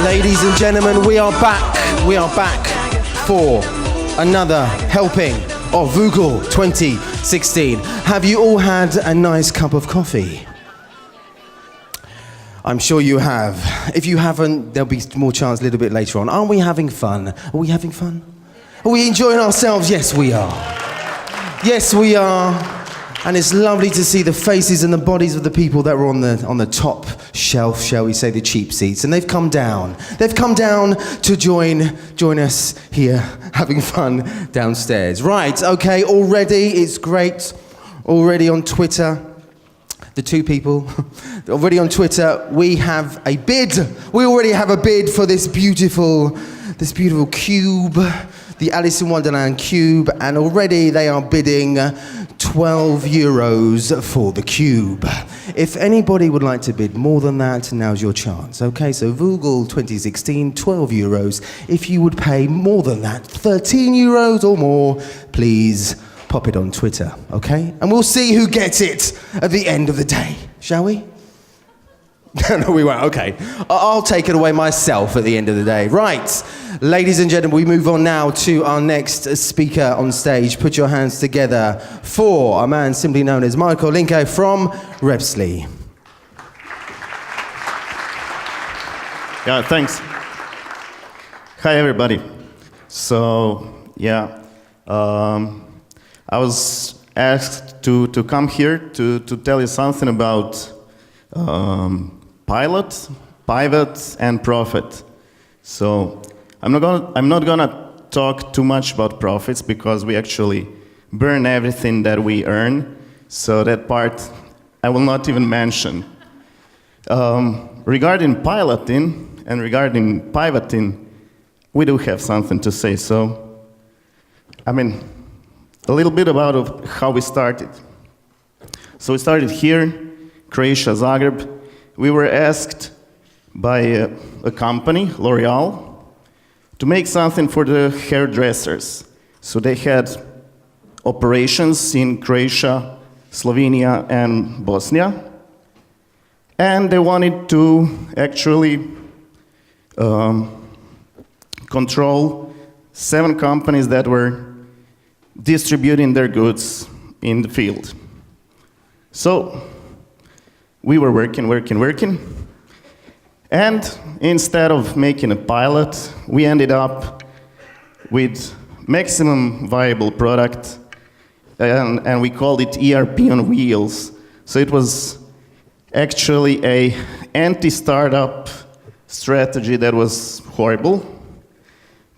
Ladies and gentlemen, we are back. We are back for another helping of Voogle 2016. Have you all had a nice cup of coffee? I'm sure you have. If you haven't, there'll be more chance a little bit later on. Aren't we having fun? Are we having fun? Are we enjoying ourselves? Yes, we are. Yes, we are. And it's lovely to see the faces and the bodies of the people that were on the top shelf, shall we say, the cheap seats. And they've come down. They've come down to join us here, having fun downstairs. Right, okay, already it's great. Already on Twitter, the two people, already on Twitter, we have a bid. We already have a bid for this beautiful cube, the Alice in Wonderland cube, and already they are bidding €12 for the cube. If anybody would like to bid more than that, now's your chance. Okay, so Voogle 2016, €12. If you would pay more than that, €13 or more, please pop it on Twitter, okay? And we'll see who gets it at the end of the day, shall we? No, we won't. Okay. I'll take it away myself at the end of the day. Right. Ladies and gentlemen, we move on now to our next speaker on stage. Put your hands together for a man simply known as Michael Linko from Repsley. Yeah, thanks. Hi, everybody. So, yeah, I was asked to come here to tell you something about pilot, pivot, and profit. So I'm not gonna talk too much about profits because we actually burn everything that we earn. So that part I will not even mention. Regarding piloting and regarding pivoting, we do have something to say. So, I mean, a little bit about how we started. So we started here, Croatia, Zagreb. We were asked by a company, L'Oreal, to make something for the hairdressers. So they had operations in Croatia, Slovenia, and Bosnia. And they wanted to actually control 7 companies that were distributing their goods in the field. So we were working. And instead of making a pilot, we ended up with maximum viable product, and we called it ERP on wheels. So it was actually a anti-startup strategy that was horrible,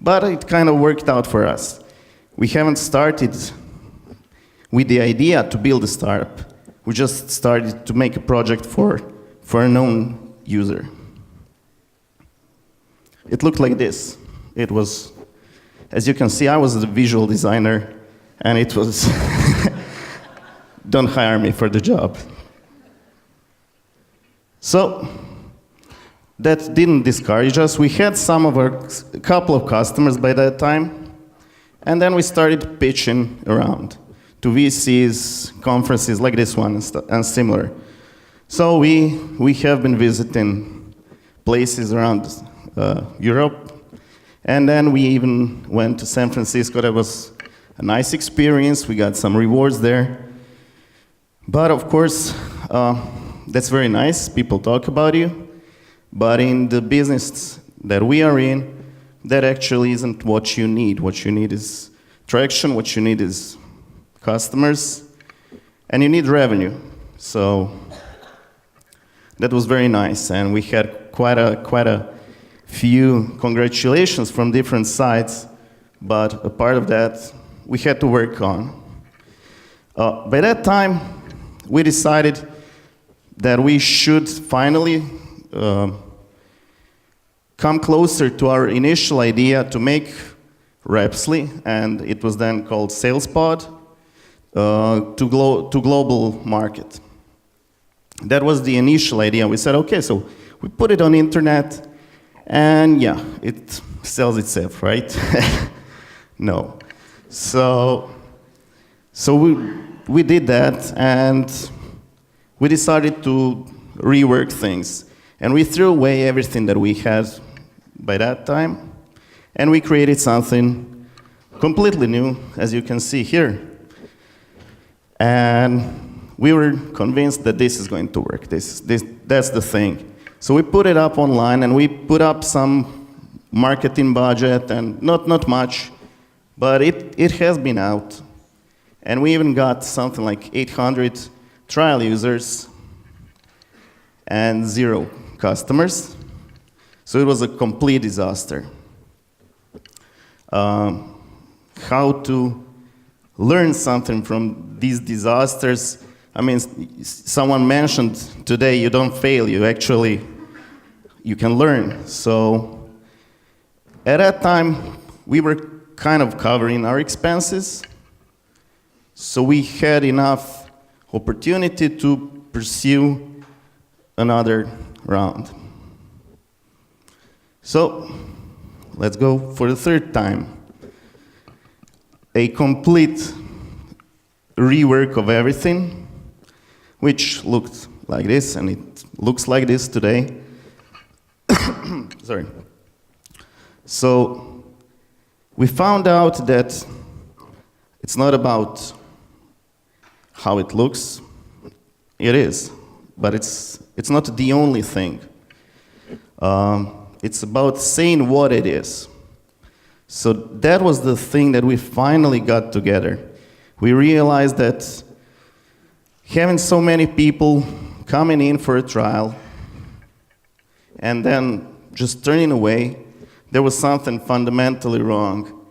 but it kind of worked out for us. We haven't started with the idea to build a startup. We just started to make a project for a known user. It looked like this. It was, as you can see, I was the visual designer, and it was, don't hire me for the job. So, that didn't discourage us. We had a couple of customers by that time, and then we started pitching around to VCs, conferences like this one and similar. So we have been visiting places around Europe, and then we even went to San Francisco. That was a nice experience. We got some rewards there. But of course, that's very nice. People talk about you. But in the business that we are in, that actually isn't what you need. What you need is traction. What you need is customers, and you need revenue. So that was very nice, and we had quite a few congratulations from different sides, but a part of that we had to work on. By that time, we decided that we should finally come closer to our initial idea to make Repsley, and it was then called SalesPod, to global market. That was the initial idea. We said, okay, so we put it on the internet, and yeah, it sells itself, right? No. So we did that, and we decided to rework things. And we threw away everything that we had by that time, and we created something completely new, as you can see here. And we were convinced that this is going to work. That's the thing. So we put it up online, and we put up some marketing budget, and not much, but it has been out. And we even got something like 800 trial users and 0 customers. So it was a complete disaster. How to learn something from these disasters? I mean, someone mentioned today, you don't fail, you can learn. So at that time, we were kind of covering our expenses. So we had enough opportunity to pursue another round. So let's go for the third time. A complete rework of everything, which looked like this, and it looks like this today. Sorry. So we found out that it's not about how it looks. It is, but it's not the only thing. It's about saying what it is. So that was the thing that we finally got together. We realized that having so many people coming in for a trial and then just turning away, there was something fundamentally wrong.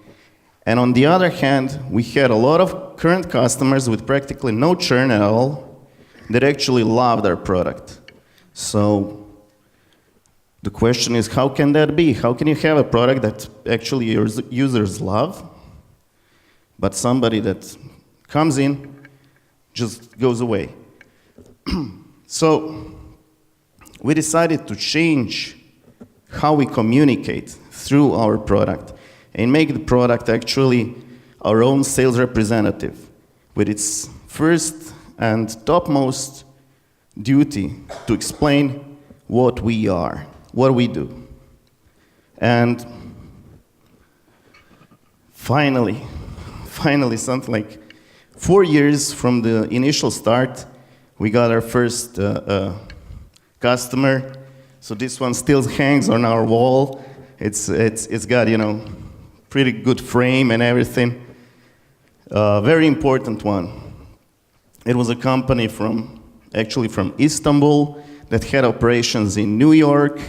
And on the other hand, we had a lot of current customers with practically no churn at all that actually loved our product. So the question is, how can that be? How can you have a product that actually your users love, but somebody that comes in just goes away? So we decided to change how we communicate through our product and make the product actually our own sales representative with its first and topmost duty to explain what we are, what we do. And finally, something like 4 years from the initial start, we got our first customer. So this one still hangs on our wall. It's got, pretty good frame and everything. Very important one. It was a company from Istanbul that had operations in New York,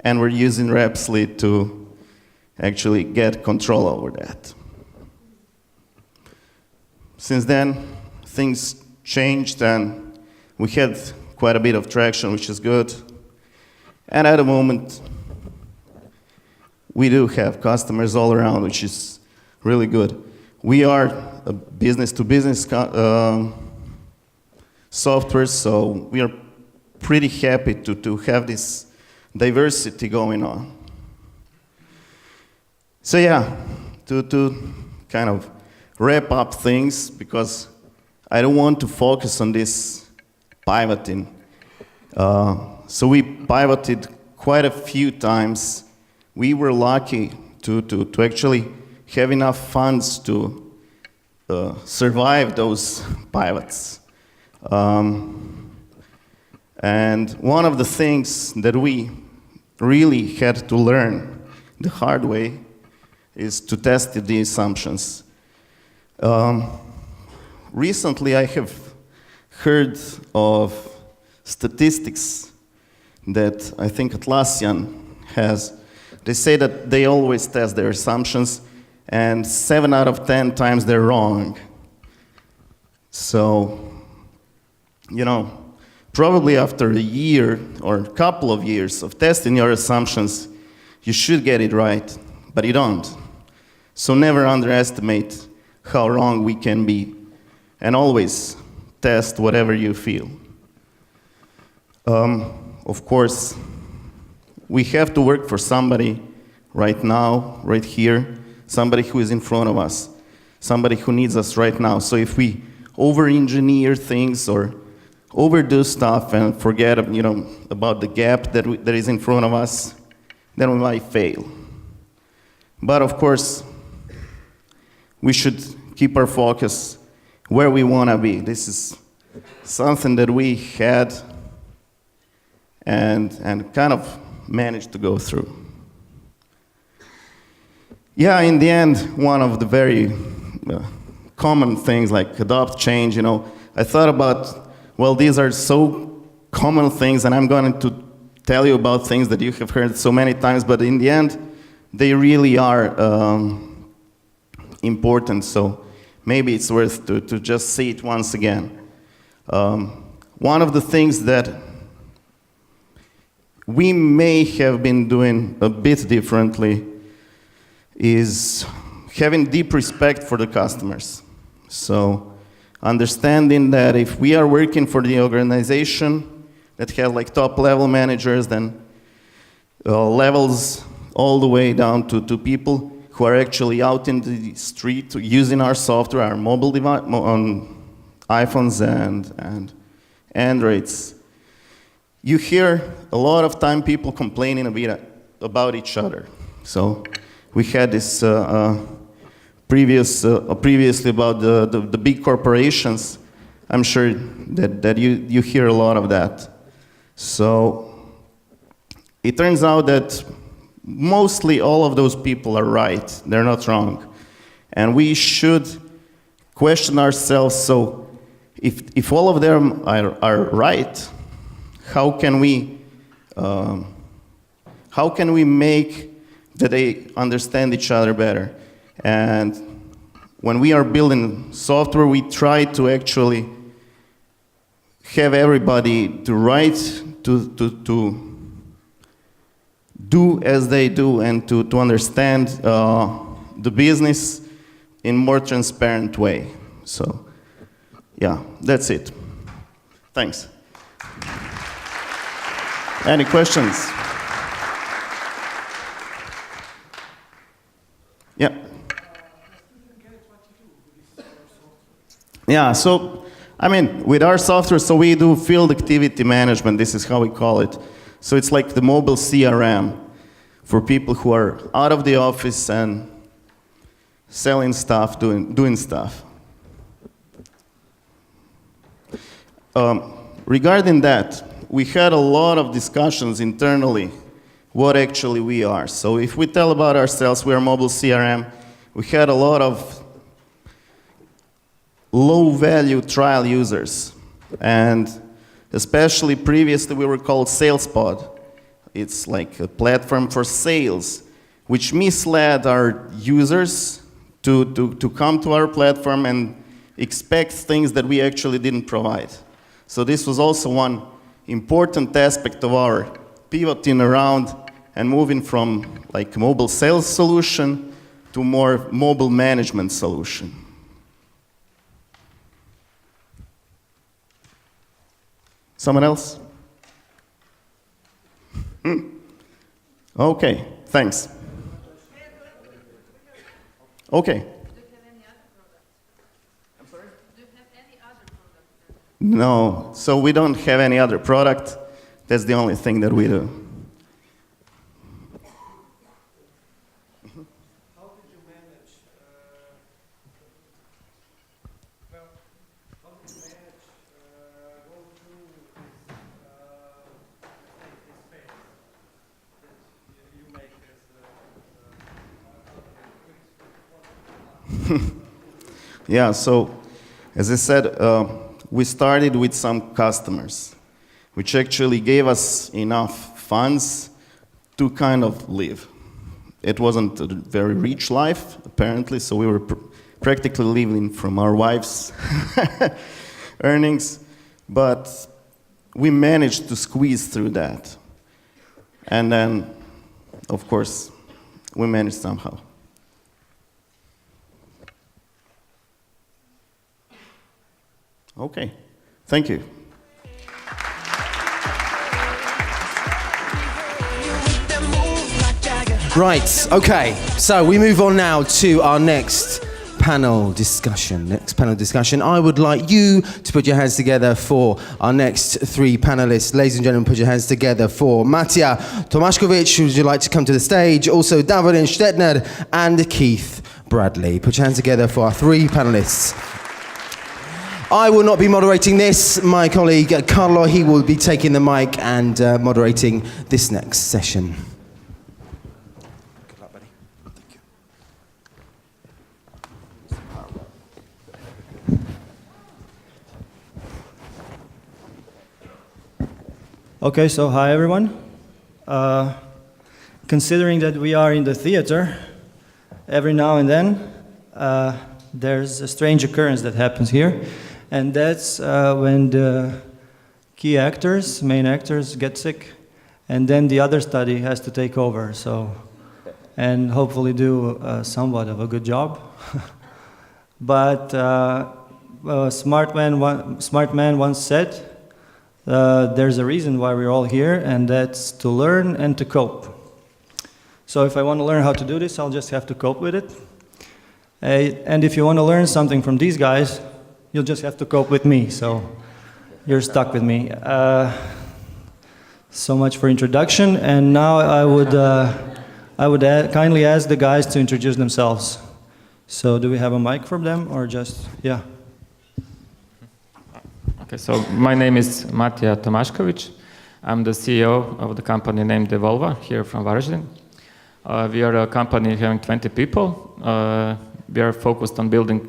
and we're using Rhapsody to actually get control over that. Since then, things changed, and we had quite a bit of traction, which is good. And at the moment, we do have customers all around, which is really good. We are a business-to-business software, so we are pretty happy to have this diversity going on. So yeah, to kind of wrap up things, because I don't want to focus on this pivoting. So we pivoted quite a few times. We were lucky to actually have enough funds to survive those pivots. And one of the things that we really had to learn the hard way is to test the assumptions. Recently, I have heard of statistics that I think Atlassian has. They say that they always test their assumptions, and 7 out of 10 times they're wrong. So, probably after a year or a couple of years of testing your assumptions, you should get it right, but you don't. So never underestimate how wrong we can be, and always test whatever you feel. Of course, we have to work for somebody right now, right here, somebody who is in front of us, somebody who needs us right now. So if we over-engineer things or overdo stuff and forget, about the gap that is in front of us, then we might fail. But of course, we should keep our focus where we want to be. This is something that we had and kind of managed to go through. Yeah, in the end, one of the very common things like adopt change, I thought about, well, these are so common things, and I'm going to tell you about things that you have heard so many times, but in the end, they really are important, so maybe it's worth to just say it once again. One of the things that we may have been doing a bit differently is having deep respect for the customers. So understanding that if we are working for the organization that have like top level managers, then levels all the way down to people who are actually out in the street using our software, our mobile device, on iPhones and Androids. You hear a lot of time people complaining a bit about each other. So we had this previously about the big corporations. I'm sure that you hear a lot of that. So it turns out that mostly all of those people are right. They're not wrong. And we should question ourselves, so if all of them are right, how can we make that they understand each other better? And when we are building software, we try to actually have everybody to do as they do and to understand the business in a more transparent way. So, yeah, that's it. Thanks. Any questions? Yeah. Yeah, so, with our software, so we do field activity management. This is how we call it. So it's like the mobile CRM for people who are out of the office and selling stuff, doing stuff. Regarding that, we had a lot of discussions internally what actually we are. So if we tell about ourselves, we are mobile CRM, we had a lot of low-value trial users. And especially previously, we were called SalesPod. It's like a platform for sales, which misled our users to come to our platform and expect things that we actually didn't provide. So this was also one important aspect of our pivoting around and moving from like a mobile sales solution to more mobile management solution. Someone else? Okay, thanks. Okay. No, so we don't have any other product. That's the only thing that we do. How did you manage, go through this phase that you make as Yeah, so as I said, we started with some customers, which actually gave us enough funds to kind of live. It wasn't a very rich life, apparently, so we were practically living from our wives' earnings, but we managed to squeeze through that. And then, of course, we managed somehow. Okay, thank you. Right, okay, so we move on now to our next panel discussion. Next panel discussion. I would like you to put your hands together for our next three panelists. Ladies and gentlemen, put your hands together for Matija Tomaszkiewicz, would you like to come to the stage? Also Varazdin Stettner and Keith Bradley. Put your hands together for our three panelists. I will not be moderating this. My colleague Carlo, he will be taking the mic and moderating this next session. Good luck, buddy. Thank you. Okay, so hi everyone. Considering that we are in the theater, every now and then there's a strange occurrence that happens here, and that's when the key actors, main actors, get sick, and then the other study has to take over. So, and hopefully do somewhat of a good job. But a smart man once said, there's a reason why we're all here, and that's to learn and to cope. So if I want to learn how to do this, I'll just have to cope with it. And if you want to learn something from these guys, you'll just have to cope with me. So you're stuck with me. So much for introduction. And now I would kindly ask the guys to introduce themselves. So do we have a mic for them, or just, yeah? Okay, so my name is Matija Tomaszkiewicz. I'm the CEO of the company named Devolva here from Varazdin. We are a company having 20 people. We are focused on building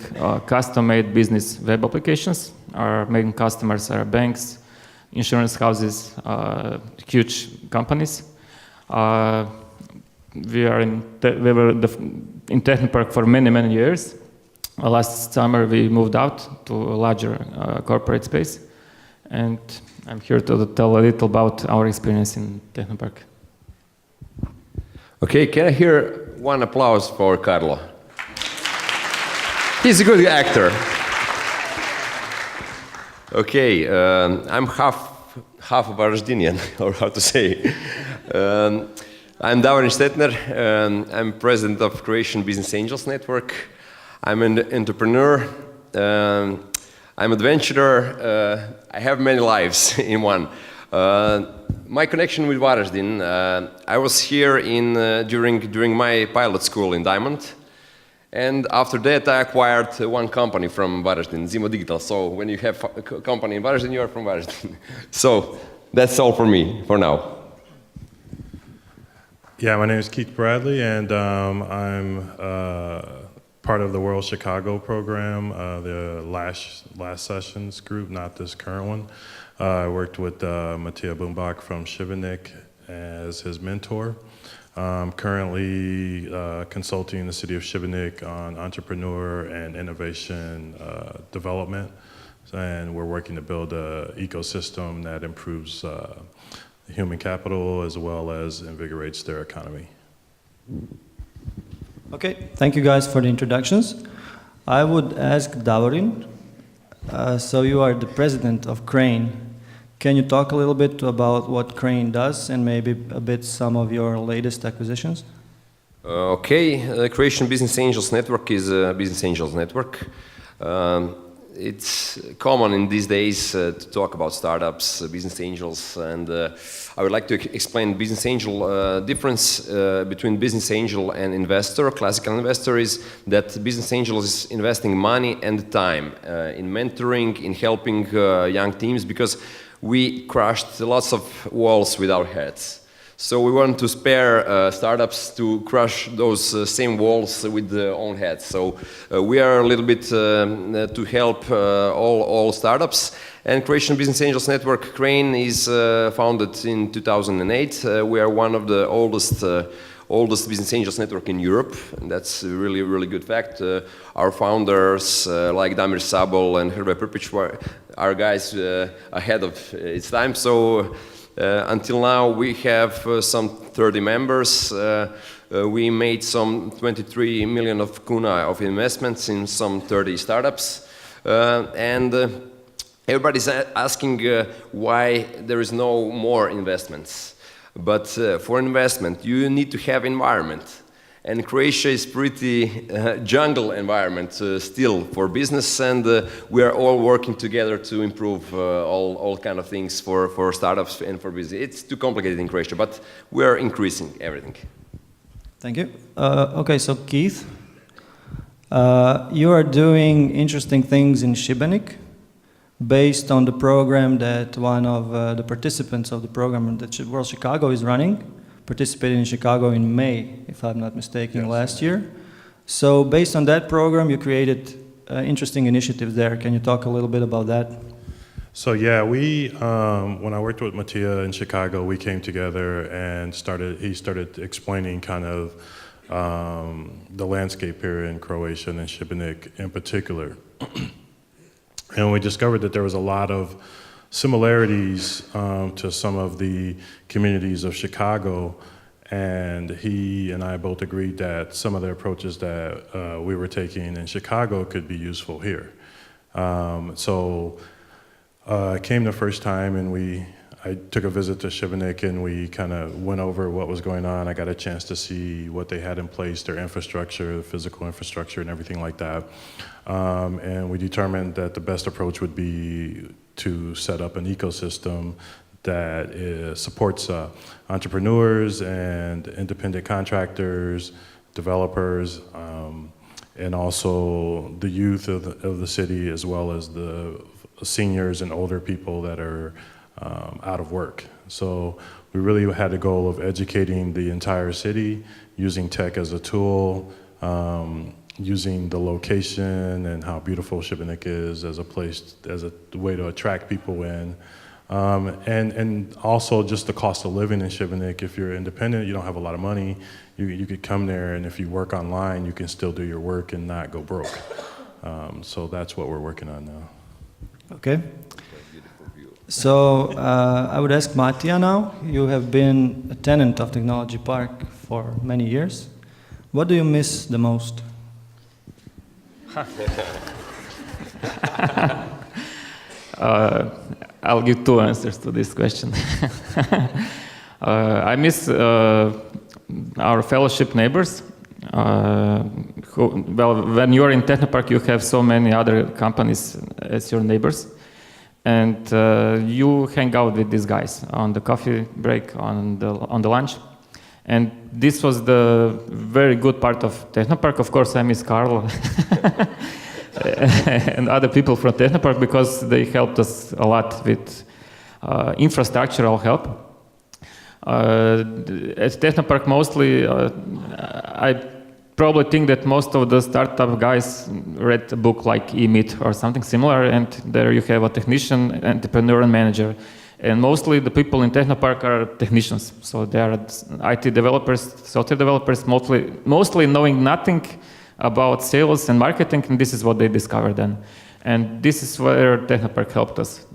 custom-made business web applications. Our main customers are banks, insurance houses, huge companies. We were in Technopark for many, many years. Last summer we moved out to a larger corporate space, and I'm here to tell a little about our experience in Technopark. Okay, can I hear one applause for Carlo? He's a good actor. Okay, I'm half Varazdinian, or how to say. I'm Varazdin Stettner. I'm president of Croatian Business Angels Network. I'm an entrepreneur. I'm adventurer. I have many lives in one. My connection with Varazdin, I was here during my pilot school in Diamond, and after that I acquired one company from Varazdin, Zimo Digital. So when you have a company in Varazdin, you are from Varazdin. So that's all for me for now. Yeah, my name is Keith Bradley, and I'm part of the World Chicago program, the last sessions group, not this current one. I worked with Matija Bumbach from Šibenik as his mentor. I'm currently consulting in the city of Šibenik on entrepreneur and innovation development, and we're working to build an ecosystem that improves human capital as well as invigorates their economy. Okay, thank you guys for the introductions. I would ask Davorin, so you are the president of Crane. Can you talk a little bit about what Crane does and maybe a bit some of your latest acquisitions? Okay, the Croatian Business Angels Network is a business angels network. It's common in these days to talk about startups, business angels, and I would like to explain business angel difference between business angel and investor. Classical investor is that business angel is investing money and time in mentoring, in helping young teams, because we crushed lots of walls with our heads. So we want to spare startups to crush those same walls with their own heads. So we are a little bit to help all startups. And Croatian Business Angels Network, Crane, is founded in 2008. We are one of the oldest business angels network in Europe, and that's a really good fact. Our founders, like Damir Sabol and Hrvoje Prpić, are guys ahead of its time. So until now, we have some 30 members. We made some 23 million of kuna of investments in some 30 startups. And everybody's asking why there is no more investments. But for investment, you need to have environment. And Croatia is pretty jungle environment still for business, and we are all working together to improve all kind of things for startups and for business. It's too complicated in Croatia, but we are increasing everything. Thank you. Okay, so Keith, you are doing interesting things in Šibenik based on the program that one of the participants of the program that World Chicago is running, participated in Chicago in May, if I'm not mistaken, Yes. last year. So based on that program, you created interesting initiatives there. Can you talk a little bit about that? So yeah, we when I worked with Mattia in Chicago, we came together and he started explaining kind of the landscape here in Croatia and in Šibenik in particular. And we discovered that there was a lot of similarities to some of the communities of Chicago, and he and I both agreed that some of the approaches that we were taking in Chicago could be useful here. I came the first time, and I took a visit to Šibenik, and we kind of went over what was going on. I got a chance to see what they had in place, their infrastructure, the physical infrastructure, and everything like that. And we determined that the best approach would be to set up an ecosystem that supports entrepreneurs and independent contractors, developers, and also the youth of the city, as well as the seniors and older people that are out of work. So we really had the goal of educating the entire city, using tech as a tool, using the location and how beautiful Šibenik is as a place, as a way to attract people in. And also just the cost of living in Šibenik. If you're independent, you don't have a lot of money, you could come there, and if you work online, you can still do your work and not go broke. So that's what we're working on now. Okay. So I would ask Matija now. You have been a tenant of Technology Park for many years. What do you miss the most? I'll give two answers to this question. I miss our fellowship neighbors. When you're in Technopark, you have so many other companies as your neighbors, and you hang out with these guys on the coffee break, on the lunch. And this was the very good part of Technopark. Of course, I miss Carl and other people from Technopark because they helped us a lot with infrastructural help. At Technopark, mostly, I probably think that most of the startup guys read a book like eMeet or something similar, and there you have a technician, entrepreneur, and manager. And mostly the people in Technopark are technicians. So they are IT developers, software developers, mostly knowing nothing about sales and marketing, and this is what they discovered then. And this is where Technopark helped us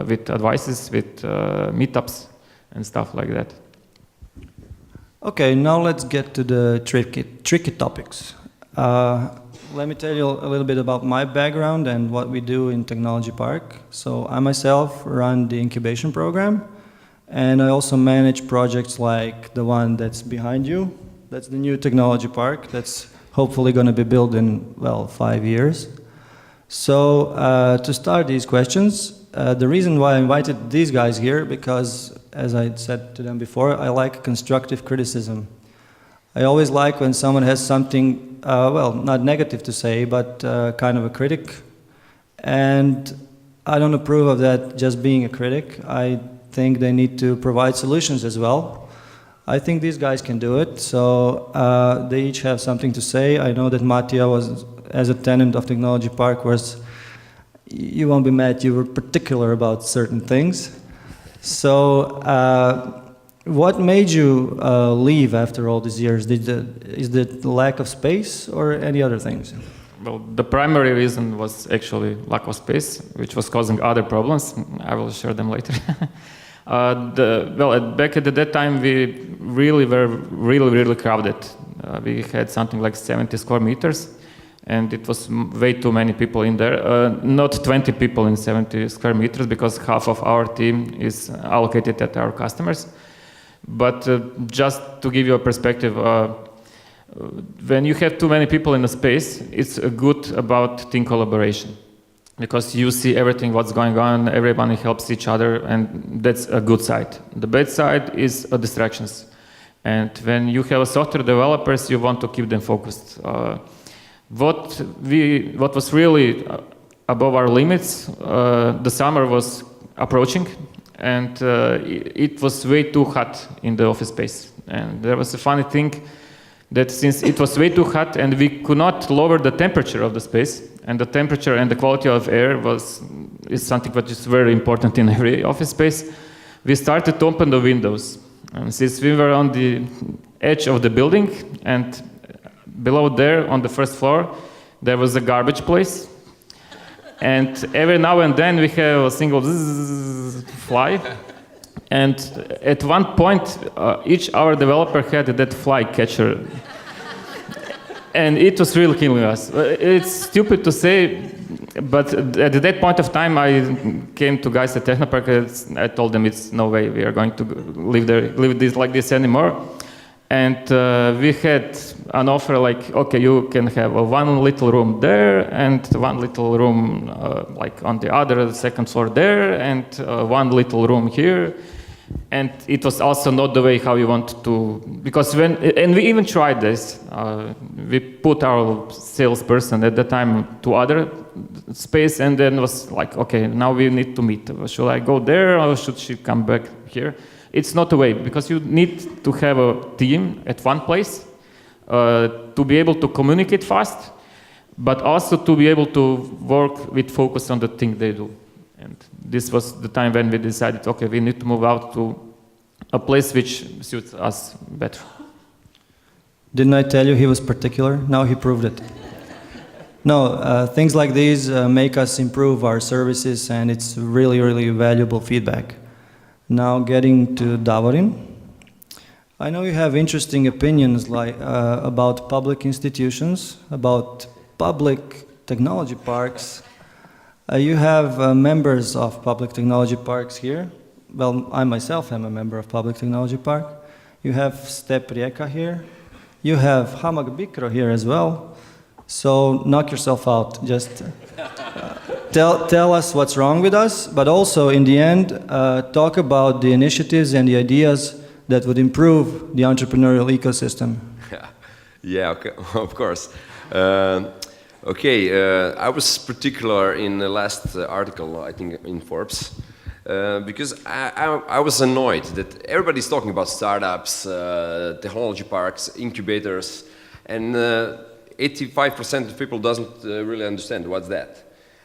with advices, with meetups, and stuff like that. Okay, now let's get to the tricky topics. Let me tell you a little bit about my background and what we do in Technology Park. So I myself run the incubation program, and I also manage projects like the one that's behind you. That's the new Technology Park that's hopefully going to be built in, 5 years. So to start these questions, the reason why I invited these guys here, because as I said to them before, I like constructive criticism. I always like when someone has something, not negative to say, but kind of a critic. And I don't approve of that just being a critic. I think they need to provide solutions as well. I think these guys can do it, so they each have something to say. I know that Matija was, as a tenant of Technology Park, you won't be mad, you were particular about certain things. So what made you leave after all these years? Is it the lack of space or any other things? Well, the primary reason was actually lack of space, which was causing other problems. I will share them later. Back at that time, we really were really crowded. We had something like 70 square meters, and it was way too many people in there. Not 20 people in 70 square meters, because half of our team is allocated at our customers. But just to give you a perspective, when you have too many people in a space, it's good about team collaboration. Because you see everything what's going on, everybody helps each other, and that's a good side. The bad side is distractions. And when you have software developers, you want to keep them focused. What was really above our limits, the summer was approaching, and it was way too hot in the office space. And there was a funny thing that since it was way too hot and we could not lower the temperature of the space, and the temperature and the quality of air is something that is very important in every office space, we started to open the windows. And since we were on the edge of the building, and below there on the first floor, there was a garbage place. And every now and then we have a single fly. And at one point, each our developer had that fly catcher. And it was really killing us. It's stupid to say, but at that point of time, I came to guys at Technopark and I told them it's no way we are going to live this like this anymore. And we had an offer like, okay, you can have one little room there and one little room like on the second floor there and one little room here. And it was also not the way how you want to, because and we even tried this. We put our salesperson at the time to other space, and then was like, okay, now we need to meet. Should I go there or should she come back here? It's not a way, because you need to have a team at one place to be able to communicate fast, but also to be able to work with focus on the thing they do. And this was the time when we decided, okay, we need to move out to a place which suits us better. Didn't I tell you he was particular? Now he proved it. No, things like these make us improve our services, and it's really, really valuable feedback. Now getting to Davorin. I know you have interesting opinions about public institutions, about public technology parks. You have members of public technology parks here. Well, I myself am a member of public technology park. You have Step Rijeka here. You have Hamag Bikro here as well. So knock yourself out. Just tell us what's wrong with us, but also in the end, talk about the initiatives and the ideas that would improve the entrepreneurial ecosystem. Yeah, okay, of course. I was particular in the last article, I think, in Forbes, because I was annoyed that everybody's talking about startups, technology parks, incubators, and 85% of people doesn't really understand what's that.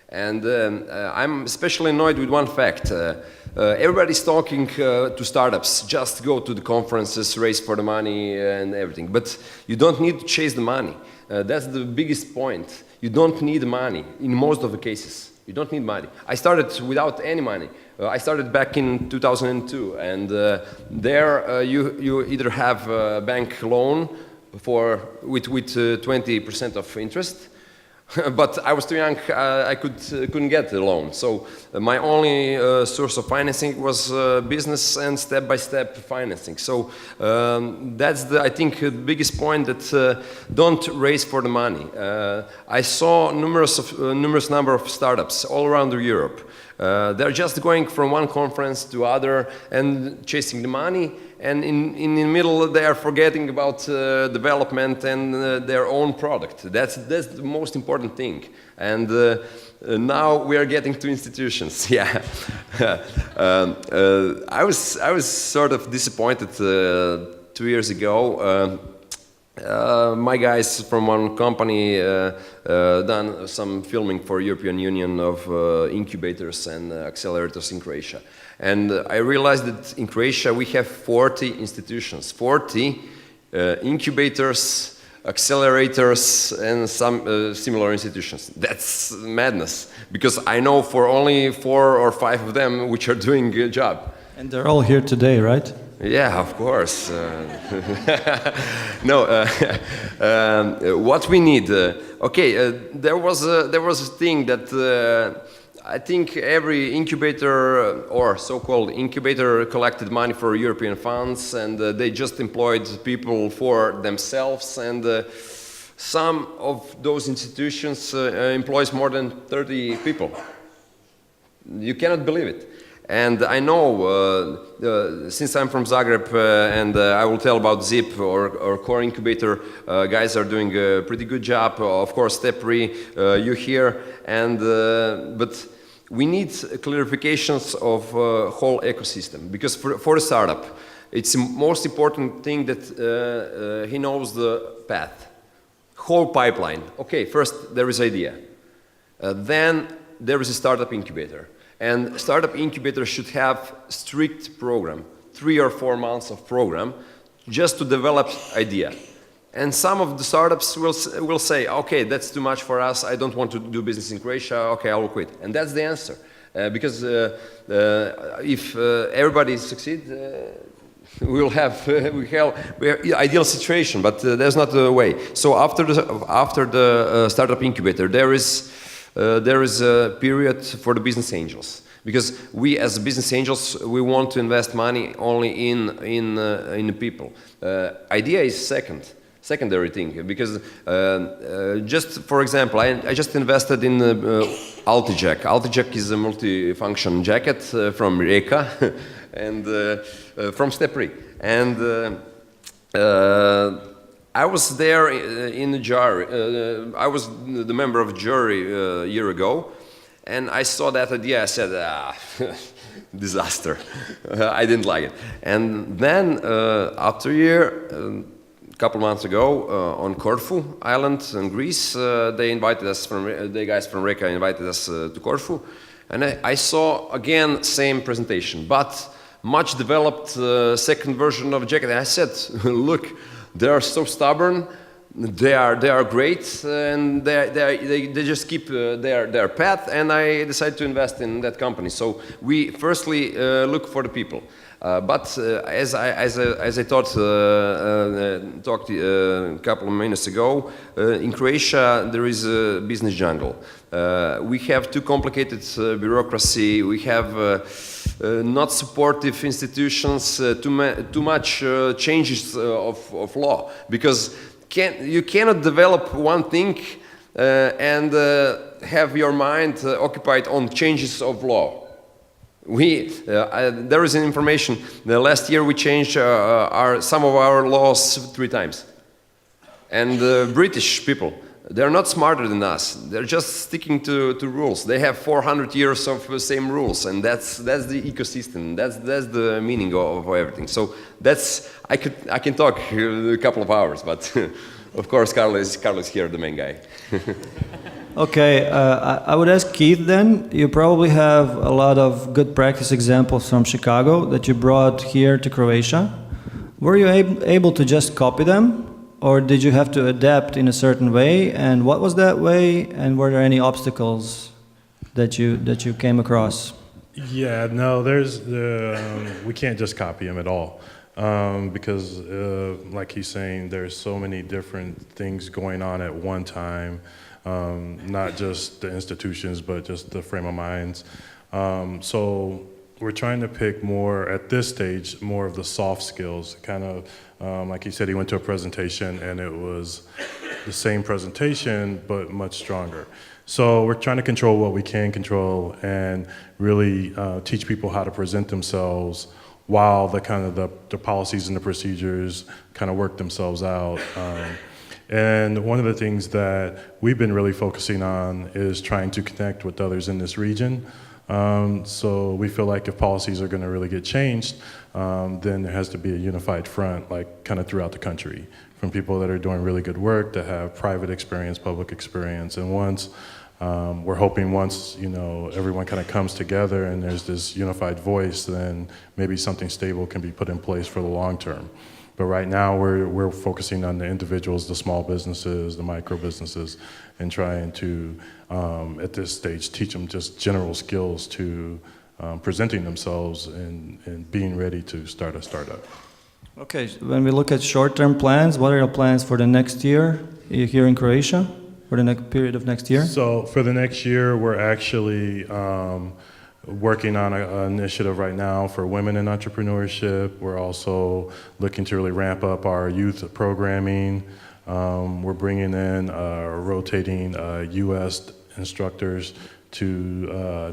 And I'm especially annoyed with one fact. Everybody's talking to startups, just go to the conferences, raise for the money and everything. But you don't need to chase the money. That's the biggest point. You don't need money in most of the cases. You don't need money. I started without any money. I started back in 2002, and there you either have a bank loan with 20% of interest, but I was too young. I couldn't get a loan. So my only source of financing was business and step-by-step financing. So that's I think the biggest point, that don't race for the money. I saw numerous number of startups all around Europe. They're just going from one conference to other and chasing the money. And in the middle, they are forgetting about development and their own product. That's the most important thing. And now we are getting to institutions. Yeah, I was sort of disappointed 2 years ago. My guys from one company done some filming for European Union of incubators and accelerators in Croatia. And I realized that in Croatia we have 40 institutions, 40 incubators, accelerators, and some similar institutions. That's madness, because I know for only 4 or 5 of them which are doing a job. And they're all here today, right? Yeah, of course. No, what we need. There was a thing that I think every incubator or so-called incubator collected money for European funds, and they just employed people for themselves, and some of those institutions employs more than 30 people. You cannot believe it. And I know, since I'm from Zagreb, and I will tell about ZIP or Core Incubator, guys are doing a pretty good job. Of course, Step3, you here, and but we need clarifications of whole ecosystem, because for a startup, it's the most important thing that he knows the path, whole pipeline. Okay, first there is idea, then there is a startup incubator. And startup incubator should have strict program, 3 or 4 months of program, just to develop idea. And some of the startups will say, okay, that's too much for us, I don't want to do business in Croatia, okay, I will quit. And that's the answer. Because if everybody succeeds, we have ideal situation, but there's not a way. So after the startup incubator, there is a period for the business angels, because we as business angels, we want to invest money only in people. Idea is secondary thing, because just for example, I just invested in Altijack. Altijack is a multi-function jacket from Reka and from Step3, and I was there in the jury. I was the member of the jury a year ago, and I saw that idea. I said, disaster. I didn't like it. And then after a year, a couple months ago, on Corfu Island in Greece, they invited us the guys from Reka invited us to Corfu, and I saw again same presentation, but much developed second version of jacket. And I said, look. They are so stubborn. They are great, and they just keep their path. And I decided to invest in that company. So we firstly look for the people. But as I talked a couple of minutes ago, in Croatia there is a business jungle. We have too complicated bureaucracy. We have not supportive institutions. Too much changes of law, because you cannot develop one thing and have your mind occupied on changes of law. There is an information. The last year we changed some of our laws 3 times. And the British people, they're not smarter than us. They're just sticking to rules. They have 400 years of the same rules, and that's the ecosystem. That's the meaning of everything. So I can talk a couple of hours, but of course Carlos here, the main guy. Okay, I would ask Keith then. You probably have a lot of good practice examples from Chicago that you brought here to Croatia. Were you able to just copy them, or did you have to adapt in a certain way? And what was that way? And were there any obstacles that you came across? Yeah, no, we can't just copy him at all. Because like he's saying, there's so many different things going on at one time. Not just the institutions, but just the frame of minds. So we're trying to pick more, at this stage, more of the soft skills. Kind of, like he said, he went to a presentation and it was the same presentation, but much stronger. So we're trying to control what we can control and really teach people how to present themselves while the policies and the procedures kind of work themselves out. And one of the things that we've been really focusing on is trying to connect with others in this region. So we feel like if policies are going to really get changed, then there has to be a unified front, like kind of throughout the country, from people that are doing really good work, that have private experience, public experience. And we're hoping once, everyone kind of comes together and there's this unified voice, then maybe something stable can be put in place for the long term. But right now, we're focusing on the individuals, the small businesses, the micro businesses, and trying to, at this stage, teach them just general skills to presenting themselves and being ready to start a startup. Okay, when we look at short-term plans, what are your plans for the next year here in Croatia? for the next period of next year? So for the next year, we're actually working on an initiative right now for women in entrepreneurship. We're also looking to really ramp up our youth programming. We're bringing in rotating U.S. instructors to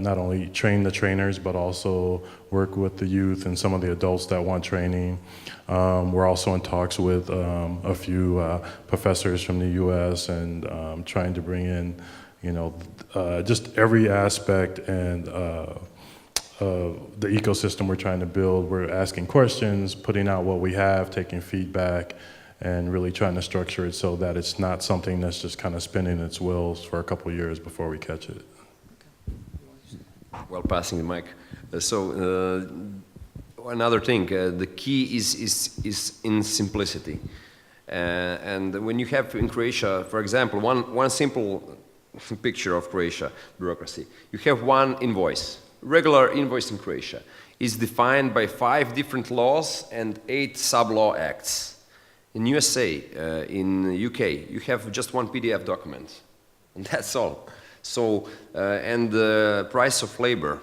not only train the trainers, but also work with the youth and some of the adults that want training. We're also in talks with a few professors from the U.S. and trying to bring in, just every aspect and the ecosystem we're trying to build. We're asking questions, putting out what we have, taking feedback, and really trying to structure it so that it's not something that's just kind of spinning its wheels for a couple of years before we catch it. Well, passing the mic. Another thing, the key is in simplicity. And when you have in Croatia, for example, one simple picture of Croatia bureaucracy, you have one invoice. Regular invoice in Croatia is defined by 5 different laws and 8 sub-law acts. In USA, in UK, you have just one PDF document, and that's all. So, and the price of labor.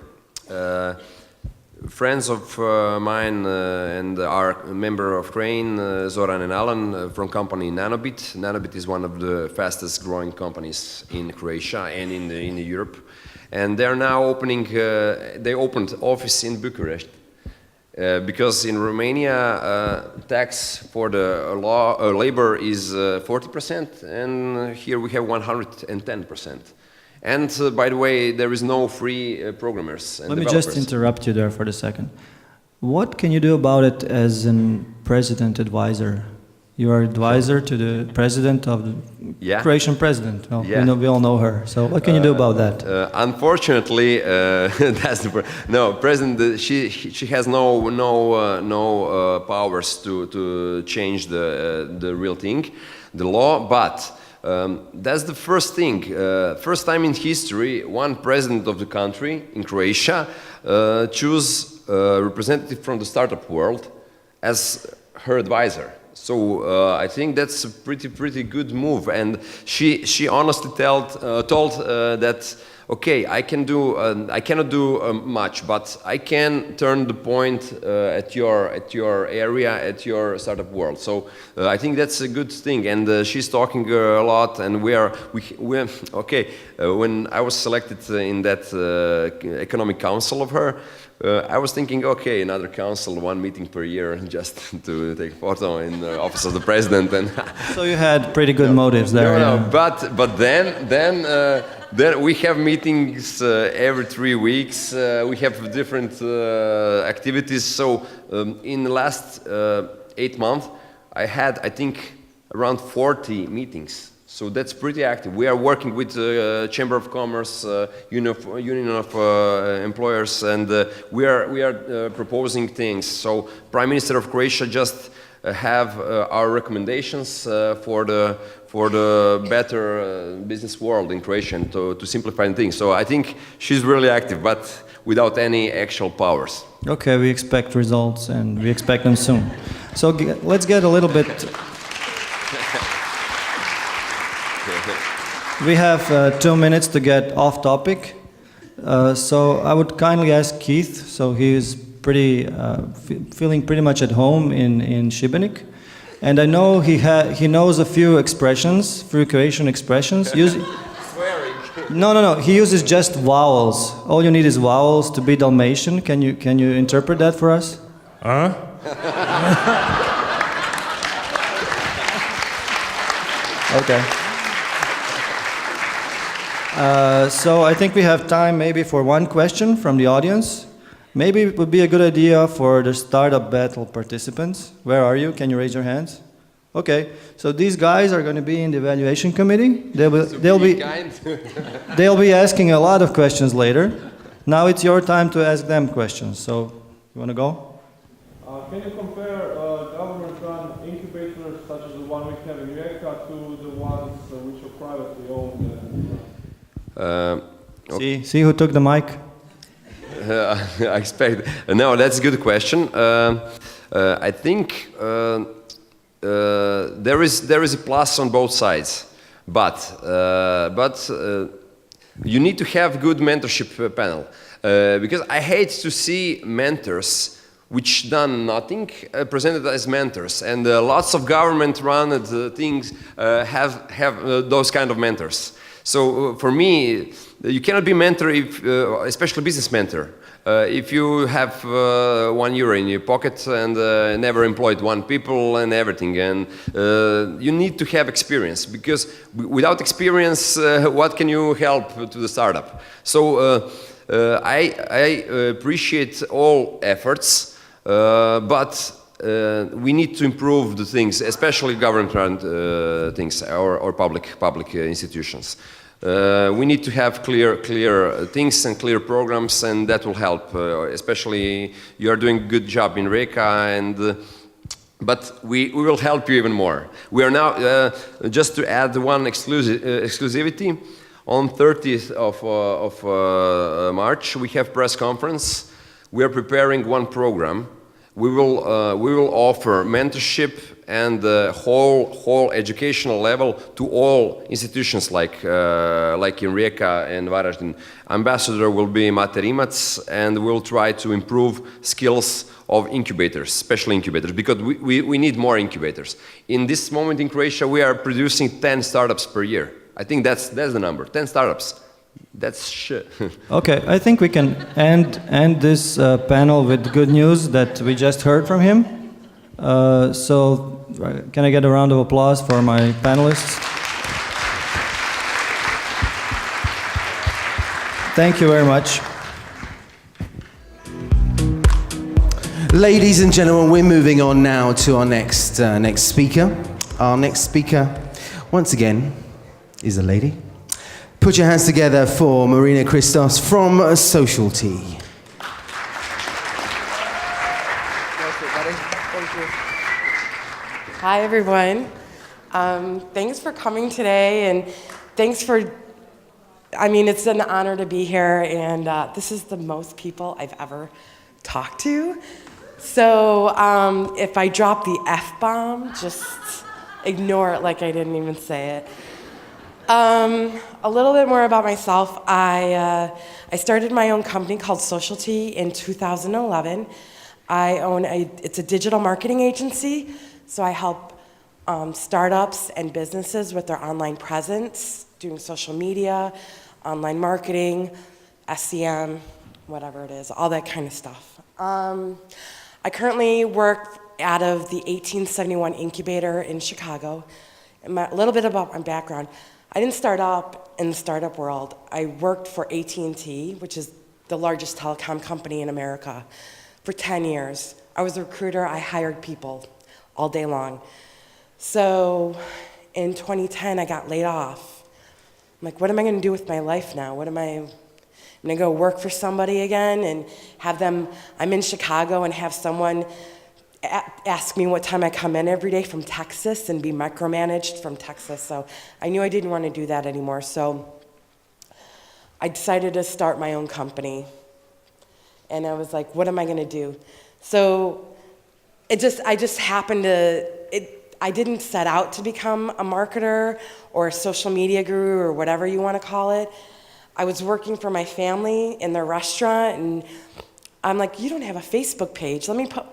Friends of mine and our member of Crane, Zoran and Alan, from company Nanobit. Nanobit is one of the fastest growing companies in Croatia and in Europe. And they're now opening, they opened office in Bucharest. Because in Romania, tax for the labor is 40%, and here we have 110%. And by the way, there is no free programmers and Let me developers. just interrupt you there for a second. What can you do about it as a president advisor? You are advisor to the president of the Croatian president. Well, we all know her. So what can you do about that? Unfortunately, that's the president. She has no powers to change the real thing, the law. But that's the first thing. First time in history, one president of the country in Croatia choose a representative from the startup world as her advisor. So I think that's a pretty good move, and she honestly told that okay, I cannot do much, but I can turn the point at your area, at your startup world. So I think that's a good thing, and she's talking a lot, and we okay. When I was selected in that economic council of her. I was thinking, okay, another council, 1 meeting per year, just to take a photo in the office of the president. And so you had pretty good motives there. But then we have meetings every 3 weeks. We have different activities. So in the last 8 months, I had, I think, around 40 meetings. So that's pretty active. We are working with Chamber of Commerce, Union of Employers, and we are proposing things. So Prime Minister of Croatia just have our recommendations for the better business world in Croatia and to simplify things. So I think she's really active, but without any actual powers. Okay, we expect results, and we expect them soon. So let's get a little bit. We have 2 minutes to get off topic, so I would kindly ask Keith. So he is feeling pretty much at home in Šibenik, and I know he knows a few expressions, few Croatian expressions. Swearing. No. He uses just vowels. All you need is vowels to be Dalmatian. Can you interpret that for us? Okay. So I think we have time maybe for one question from the audience. Maybe it would be a good idea for the startup battle participants. Where are you? Can you raise your hands? Okay. So these guys are going to be in the evaluation committee. They'll be asking a lot of questions later. Now it's your time to ask them questions. So you want to go? Can you compare government-run incubators such as the one we have in Rijeka to the ones which are privately owned? See who took the mic? I expect. No, that's a good question. I think there is a plus on both sides. but you need to have good mentorship panel, because I hate to see mentors which done nothing presented as mentors, and lots of government-run things have those kind of mentors. So for me, you cannot be mentor if, especially business mentor, if you have €1 in your pocket and never employed one people and everything, and you need to have experience, because without experience, what can you help to the startup? So I appreciate all efforts, but we need to improve the things, especially government-run things or public institutions. We need to have clear things and clear programs, and that will help. Especially, you are doing a good job in Reka, and but we will help you even more. We are now, just to add one exclusivity, on 30th of March we have press conference. We are preparing one program. We will offer mentorship and the whole educational level to all institutions like in Rijeka and Varazdin. Ambassador will be Mate Rimac, and we'll try to improve skills of incubators, special incubators, because we need more incubators. In this moment in Croatia, we are producing 10 startups per year. I think that's the number, 10 startups. That's shit. Okay, I think we can end this panel with good news that we just heard from him. So, can I get a round of applause for my panelists? Thank you very much. Ladies and gentlemen, we're moving on now to our next speaker. Our next speaker, once again, is a lady. Put your hands together for Marina Christos from Social Tea. Hi, everyone. Thanks for coming today, and thanks for, I mean, it's an honor to be here, and this is the most people I've ever talked to. So if I drop the F-bomb, just ignore it like I didn't even say it. A little bit more about myself. I started my own company called Social Tea in 2011. It's a digital marketing agency, so I help startups and businesses with their online presence, doing social media, online marketing, SEM, whatever it is, all that kind of stuff. I currently work out of the 1871 incubator in Chicago. And a little bit about my background. I didn't start up in the startup world. I worked for AT&T, which is the largest telecom company in America, for 10 years. I was a recruiter. I hired people all day long. So in 2010, I got laid off. I'm like, what am I going to do with my life now? I'm going to go work for somebody again and have them, I'm in Chicago, and have someone ask me what time I come in every day from Texas and be micromanaged from Texas. So I knew I didn't want to do that anymore. So I decided to start my own company. And I was like, what am I going to do? So I just happened to, I didn't set out to become a marketer or a social media guru or whatever you want to call it. I was working for my family in their restaurant, and I'm like, you don't have a Facebook page. Let me put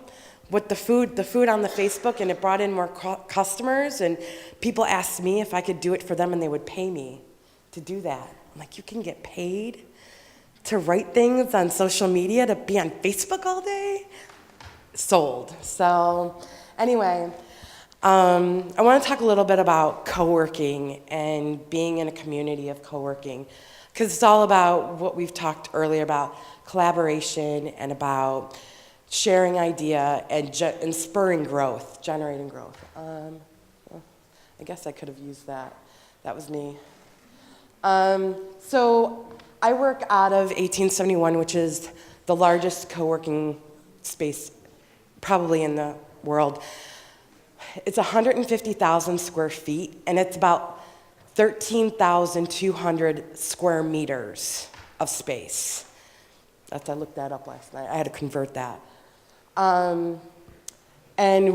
the food on the Facebook, and it brought in more customers, and people asked me if I could do it for them, and they would pay me to do that. I'm like, you can get paid to write things on social media, to be on Facebook all day? Sold. So anyway, I want to talk a little bit about co-working and being in a community of co-working, because it's all about what we've talked earlier about, collaboration and about sharing idea and spurring growth, generating growth. I guess I could have used that. That was me. So I work out of 1871, which is the largest co-working space probably in the world. It's 150,000 square feet, and it's about 13,200 square meters of space. I looked that up last night. I had to convert that. And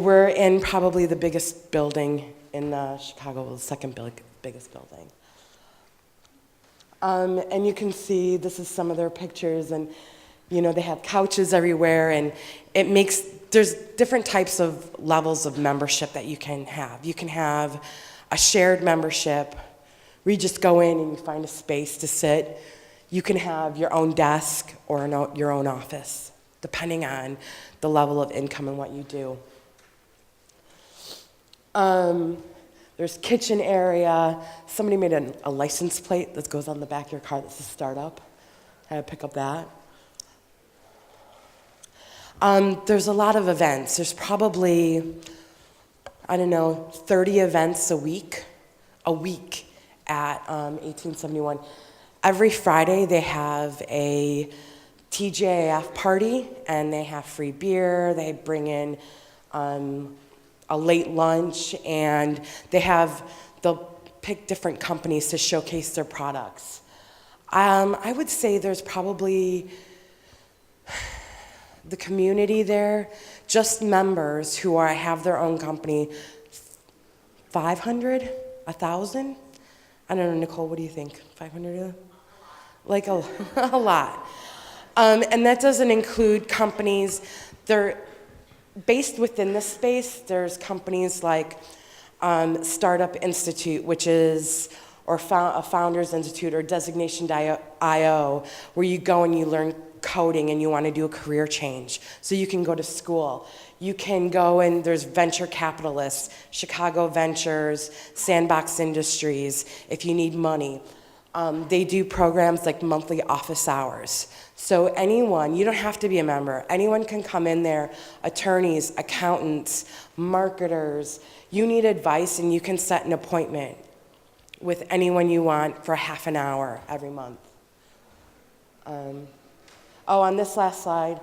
we're in probably the biggest building in Chicago, the second biggest building. And you can see, this is some of their pictures, and you know, they have couches everywhere, and there's different types of levels of membership that you can have. You can have a shared membership where you just go in and you find a space to sit. You can have your own desk or your own office, depending on the level of income and what you do. There's kitchen area. Somebody made a license plate that goes on the back of your car that's a startup. I had to pick up that. There's a lot of events. There's probably, 30 events a week at 1871. Every Friday they have a TGIF party, and they have free beer. They bring in a late lunch, and they'll pick different companies to showcase their products. I would say there's probably the community there, just members who have their own company, 500, 1,000? I don't know, Nicole, what do you think? 500? Like a lot. And that doesn't include companies. They're based within this space. There's companies like Startup Institute, or a Founders Institute, or Designation.io, where you go and you learn coding and you want to do a career change. So you can go to school. You can go, and there's venture capitalists, Chicago Ventures, Sandbox Industries, if you need money. They do programs like monthly office hours. So anyone, you don't have to be a member, anyone can come in there, attorneys, accountants, marketers. You need advice, and you can set an appointment with anyone you want for half an hour every month. On this last slide,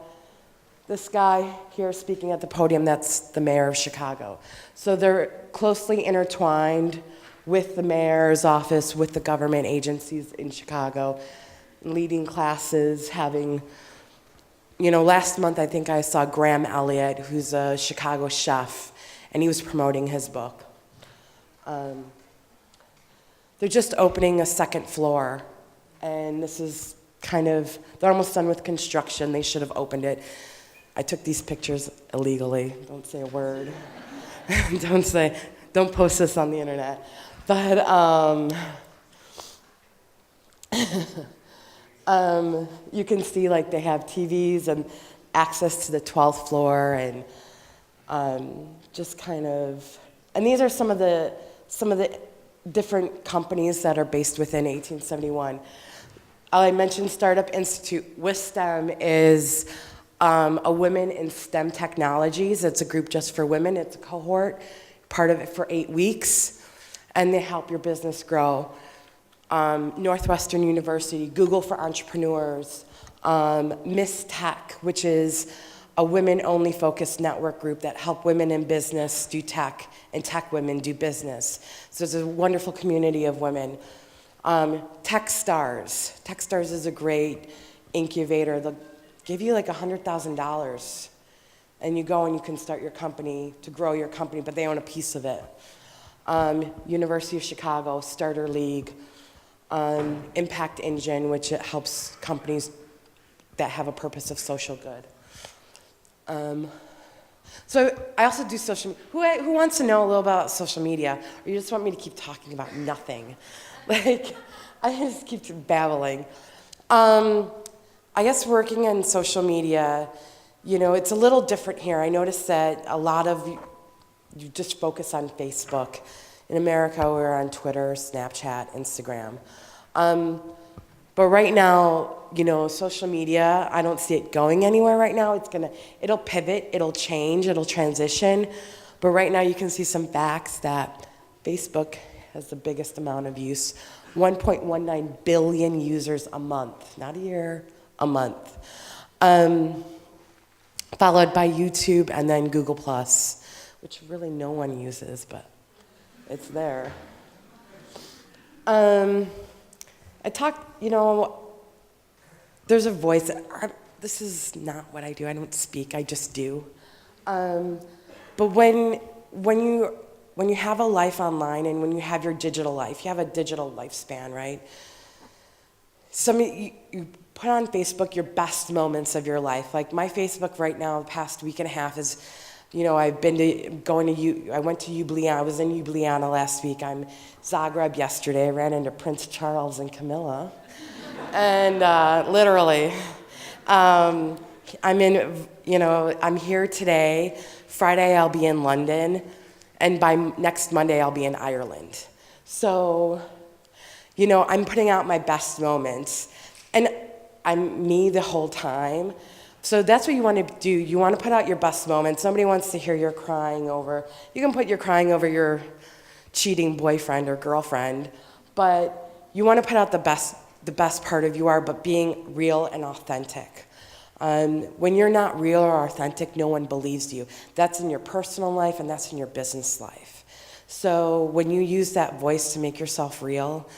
this guy here speaking at the podium, that's the mayor of Chicago. So they're closely intertwined with the mayor's office, with the government agencies in Chicago, leading classes, having, last month I think I saw Graham Elliott, who's a Chicago chef, and he was promoting his book. They're just opening a second floor, and this is they're almost done with construction. They should have opened it. I took these pictures illegally. Don't say a word. Don't post this on the internet. But you can see they have TVs and access to the 12th floor, and and these are some of the different companies that are based within 1871. I mentioned Startup Institute. With STEM is a Women in STEM Technologies. It's a group just for women. It's a cohort, part of it for 8 weeks, and they help your business grow. Northwestern University, Google for Entrepreneurs, Miss Tech, which is a women-only focused network group that help women in business do tech, and tech women do business. So it's a wonderful community of women. Techstars. Techstars is a great incubator. They'll give you $100,000, and you go and you can start your company to grow your company, but they own a piece of it. University of Chicago, Starter League, Impact Engine, which helps companies that have a purpose of social good. So I also do social media. Who wants to know a little about social media? Or you just want me to keep talking about nothing? I just keep babbling. I guess working in social media, it's a little different here. I noticed that a lot of you just focus on Facebook. In America, we're on Twitter, Snapchat, Instagram. But right now, social media, I don't see it going anywhere right now. It'll pivot, it'll change, it'll transition. But right now you can see some facts that Facebook has the biggest amount of use. 1.19 billion users a month, not a year, a month. Followed by YouTube and then Google+, which really no one uses, but it's there. I talked, there's a voice. This is not what I do. I don't speak, I just do. But when you when you have a life online and when you have your digital life, you have a digital lifespan, right? You put on Facebook your best moments of your life. Like my Facebook right now, the past week and a half is, I've been I went to Ljubljana. I was in Ljubljana last week. I'm Zagreb yesterday. I ran into Prince Charles and Camilla. And literally, I'm here today. Friday I'll be in London. And by next Monday I'll be in Ireland. So, I'm putting out my best moments. And I'm me the whole time. So that's what you want to do. You want to put out your best moments. Somebody wants to hear your crying over. You can put your crying over your cheating boyfriend or girlfriend, but you want to put out the best part of you are, but being real and authentic. When you're not real or authentic, no one believes you. That's in your personal life and that's in your business life. So when you use that voice to make yourself real,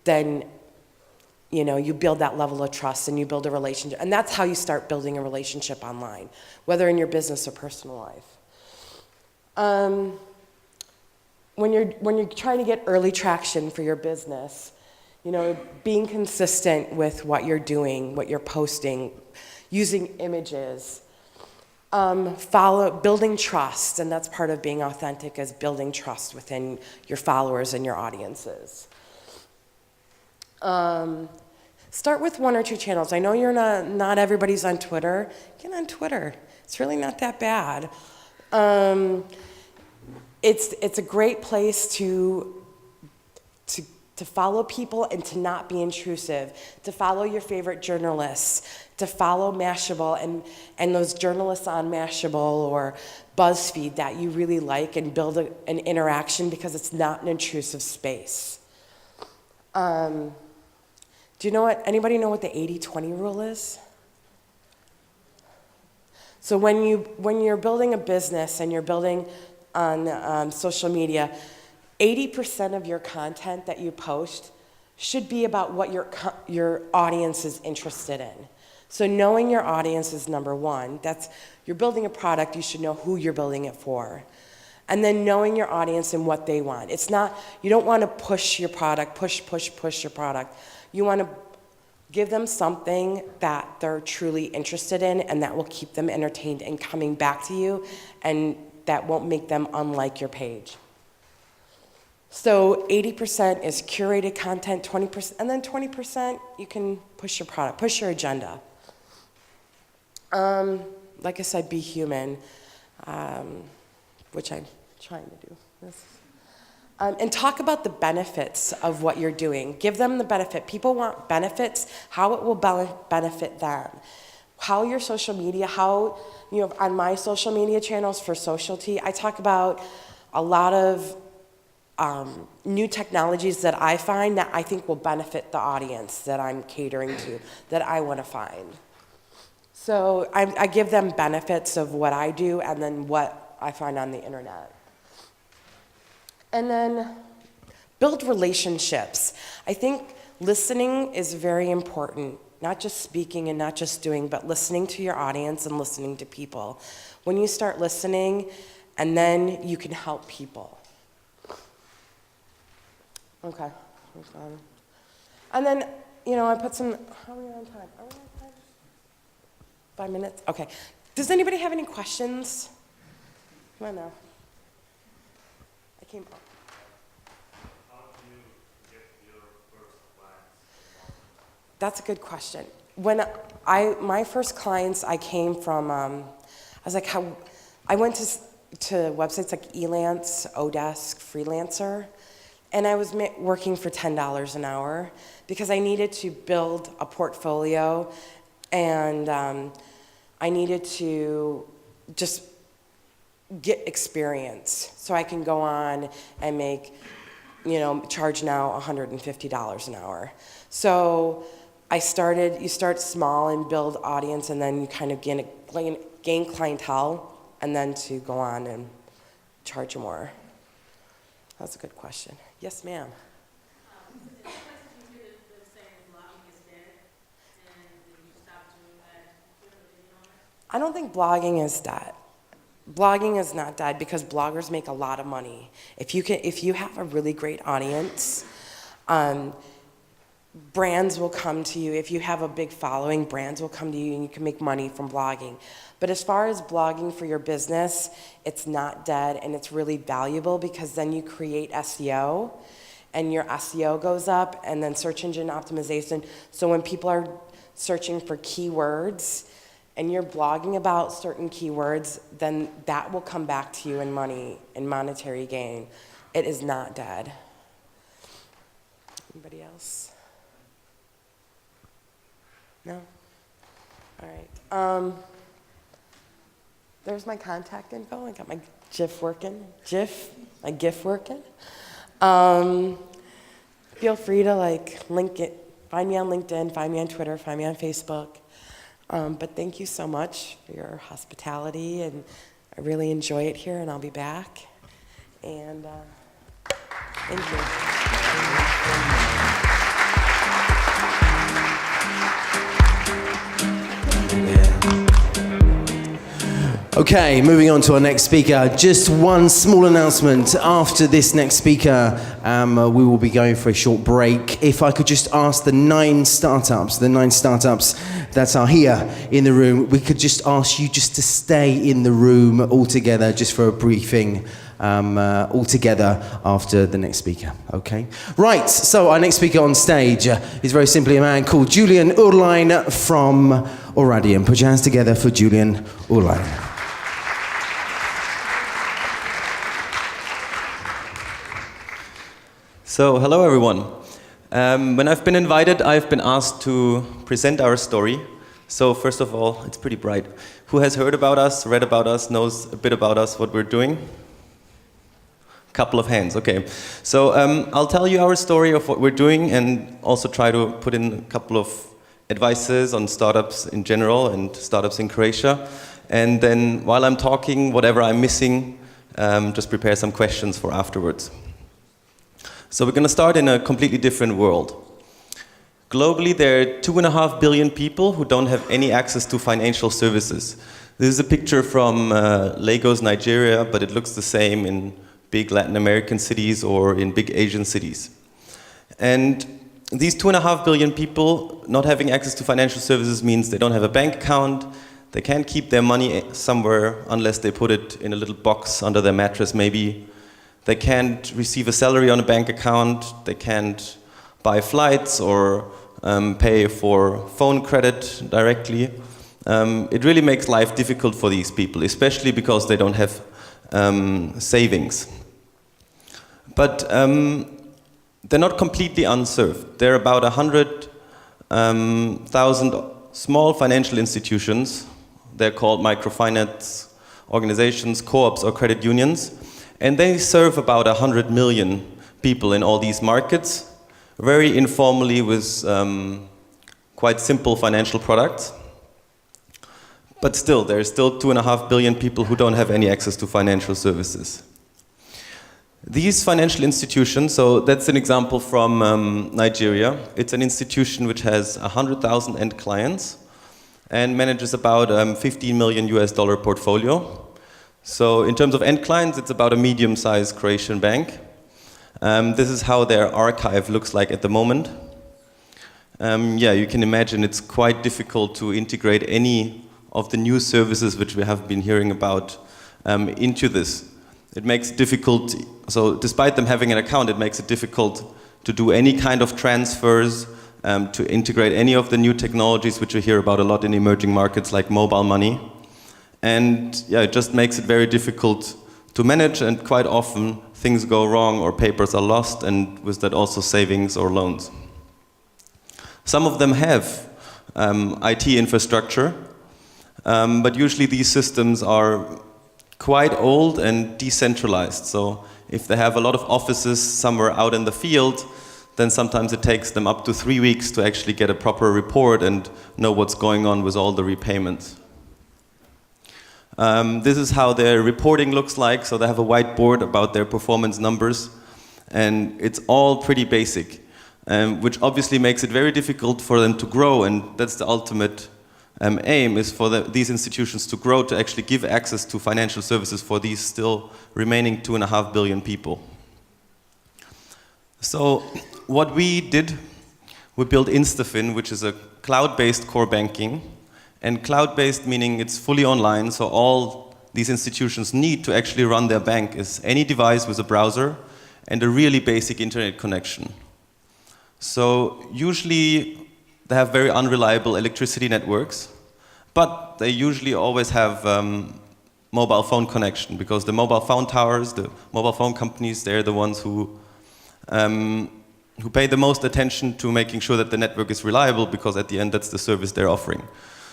then you build that level of trust and you build a relationship. And that's how you start building a relationship online, whether in your business or personal life. When you're trying to get early traction for your business, being consistent with what you're doing, what you're posting, using images, building trust, and that's part of being authentic, is building trust within your followers and your audiences. Start with 1 or 2 channels. I know not everybody's on Twitter. Get on Twitter. It's really not that bad. It's a great place to follow people and to not be intrusive, to follow your favorite journalists, to follow Mashable and those journalists on Mashable or BuzzFeed that you really like, and build an interaction, because it's not an intrusive space. Anybody know what the 80-20 rule is? So when you're building a business and you're building on social media, 80% of your content that you post should be about what your audience is interested in. So knowing your audience is number one. You're building a product, you should know who you're building it for. And then knowing your audience and what they want. You don't want to push your product, push your product. You want to give them something that they're truly interested in and that will keep them entertained and coming back to you, and that won't make them unlike your page. So 80% is curated content, 20%, and then 20% you can push your product, push your agenda. Like I said, be human, which I'm trying to do. And talk about the benefits of what you're doing. Give them the benefit. People want benefits, how it will benefit them. How your social media, on my social media channels for Socialty, I talk about a lot of new technologies that I find that I think will benefit the audience that I'm catering to, that I want to find. So I give them benefits of what I do and then what I find on the internet. And then build relationships. I think listening is very important, not just speaking and not just doing, but listening to your audience and listening to people. When you start listening, and then you can help people. Okay. And then, I put some, how are we on time? Are we on time? 5 minutes? Okay. Does anybody have any questions? Come on now. I came up. That's a good question. When my first clients, I came from, I went to websites like Elance, Odesk, Freelancer, and I was working for $10 an hour because I needed to build a portfolio, and I needed to just get experience so I can go on and make, charge now $150 an hour. So you start small and build audience, and then you kind of gain clientele, and then to go on and charge more. That's a good question. Yes, ma'am. I don't think blogging is dead. blogging is not dead because bloggers make a lot of money. If you have a really great audience, brands will come to you. If you have a big following, brands will come to you and you can make money from blogging. But as far as blogging for your business, it's not dead and it's really valuable because then you create SEO and your SEO goes up and then search engine optimization. So when people are searching for keywords and you're blogging about certain keywords, then that will come back to you in money and monetary gain. It is not dead. Anybody else? No? All right. There's my contact info. I got my GIF working. My GIF working. Feel free to link it. Find me on LinkedIn, find me on Twitter, find me on Facebook. But thank you so much for your hospitality, and I really enjoy it here, and I'll be back. And thank you. Okay, moving on to our next speaker. Just one small announcement. After this next speaker, we will be going for a short break. If I could just ask the nine startups that are here in the room, we could just ask you just to stay in the room all together, just for a briefing all together after the next speaker, okay? Right, so our next speaker on stage is very simply a man called Julian Urlein from Varazdin. Put your hands together for Julian Urlein. So, hello everyone. When I've been invited, I've been asked to present our story. So, first of all, it's pretty bright. Who has heard about us, read about us, knows a bit about us, what we're doing? Couple of hands, okay. So, I'll tell you our story of what we're doing and also try to put in a couple of advices on startups in general and startups in Croatia. And then, while I'm talking, whatever I'm missing, just prepare some questions for afterwards. So we're going to start in a completely different world. Globally, there are 2.5 billion people who don't have any access to financial services. This is a picture from Lagos, Nigeria, but it looks the same in big Latin American cities or in big Asian cities. And these 2.5 billion people not having access to financial services means they don't have a bank account, they can't keep their money somewhere unless they put it in a little box under their mattress maybe. They can't receive a salary on a bank account, they can't buy flights or pay for phone credit directly. It really makes life difficult for these people, especially because they don't have savings. But they're not completely unserved. There are about 100,000 small financial institutions. They're called microfinance organizations, co-ops or credit unions. And they serve about 100 million people in all these markets, very informally with quite simple financial products. But still, there are still 2.5 billion people who don't have any access to financial services. These financial institutions, so that's an example from Nigeria. It's an institution which has 100,000 end clients and manages about $15 million portfolio. So in terms of end clients, it's about a medium-sized Croatian bank. This is how their archive looks like at the moment. Yeah, you can imagine it's quite difficult to integrate any of the new services which we have been hearing about into this. It makes it difficult, so despite them having an account, it makes it difficult to do any kind of transfers, to integrate any of the new technologies which we hear about a lot in emerging markets like mobile money. And yeah, it just makes it very difficult to manage, and quite often things go wrong or papers are lost, and with that also savings or loans. Some of them have IT infrastructure, but usually these systems are quite old and decentralized. So if they have a lot of offices somewhere out in the field, then sometimes it takes them up to 3 weeks to actually get a proper report and know what's going on with all the repayments. This is how their reporting looks like. So they have a whiteboard about their performance numbers, and it's all pretty basic, which obviously makes it very difficult for them to grow, and that's the ultimate aim is for these institutions to grow to actually give access to financial services for these still remaining 2.5 billion people. So what we did, we built InstaFin, which is a cloud-based core banking. And cloud-based meaning it's fully online, so all these institutions need to actually run their bank is any device with a browser and a really basic internet connection. So usually they have very unreliable electricity networks, but they usually always have mobile phone connection, because the mobile phone towers, the mobile phone companies, they're the ones who pay the most attention to making sure that the network is reliable, because at the end that's the service they're offering.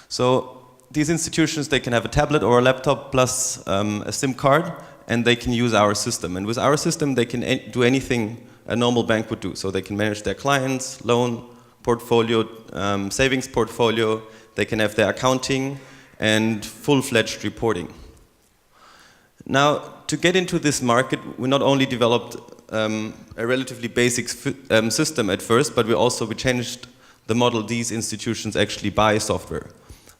So these institutions, they can have a tablet or a laptop plus a SIM card, and they can use our system. And with our system, they can do anything a normal bank would do. So they can manage their clients, loan portfolio, savings portfolio, they can have their accounting and full-fledged reporting. Now, to get into this market, we not only developed a relatively basic system at first, but we changed the model these institutions actually buy software.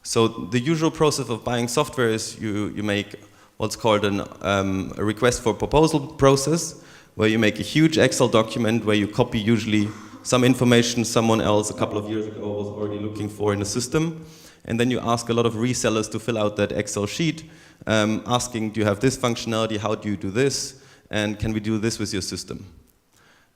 So the usual process of buying software is you make what's called a request for proposal process, where you make a huge Excel document where you copy usually some information someone else a couple of years ago was already looking for in the system. And then you ask a lot of resellers to fill out that Excel sheet, asking, do you have this functionality, how do you do this, and can we do this with your system?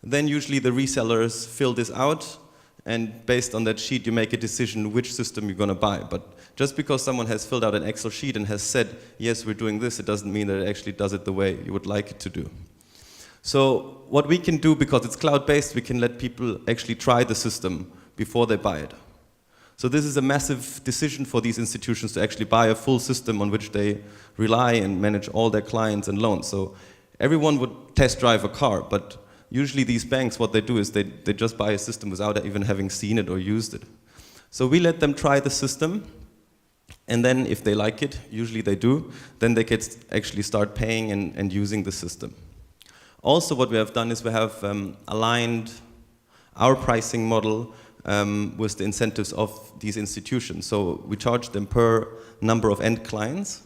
Then usually the resellers fill this out, and based on that sheet you make a decision which system you're going to buy. But just because someone has filled out an Excel sheet and has said, yes, we're doing this, it doesn't mean that it actually does it the way you would like it to do. So what we can do, because it's cloud-based, we can let people actually try the system before they buy it. So this is a massive decision for these institutions to actually buy a full system on which they rely and manage all their clients and loans. So everyone would test drive a car, but usually these banks, what they do is they just buy a system without even having seen it or used it. So we let them try the system, and then if they like it, usually they do, then they can actually start paying and using the system. Also what we have done is we have aligned our pricing model with the incentives of these institutions. So we charge them per number of end clients,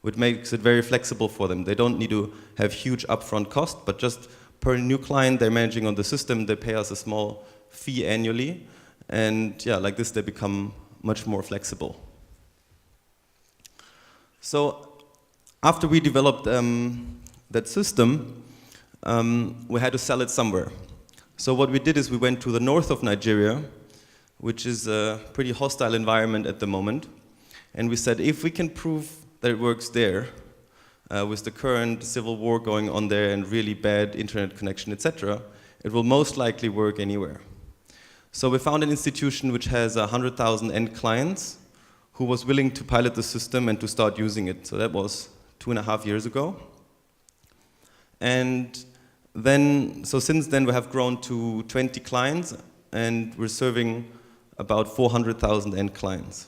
which makes it very flexible for them. They don't need to have huge upfront cost, but just per new client they're managing on the system, they pay us a small fee annually. And yeah, like this they become much more flexible. So after we developed that system, we had to sell it somewhere. So what we did is we went to the north of Nigeria, which is a pretty hostile environment at the moment. And we said, if we can prove that it works there, with the current civil war going on there and really bad internet connection, etc., it will most likely work anywhere. So we found an institution which has 100,000 end clients who was willing to pilot the system and to start using it. So that was 2.5 years ago. And then, so since then we have grown to 20 clients and we're serving about 400,000 end clients.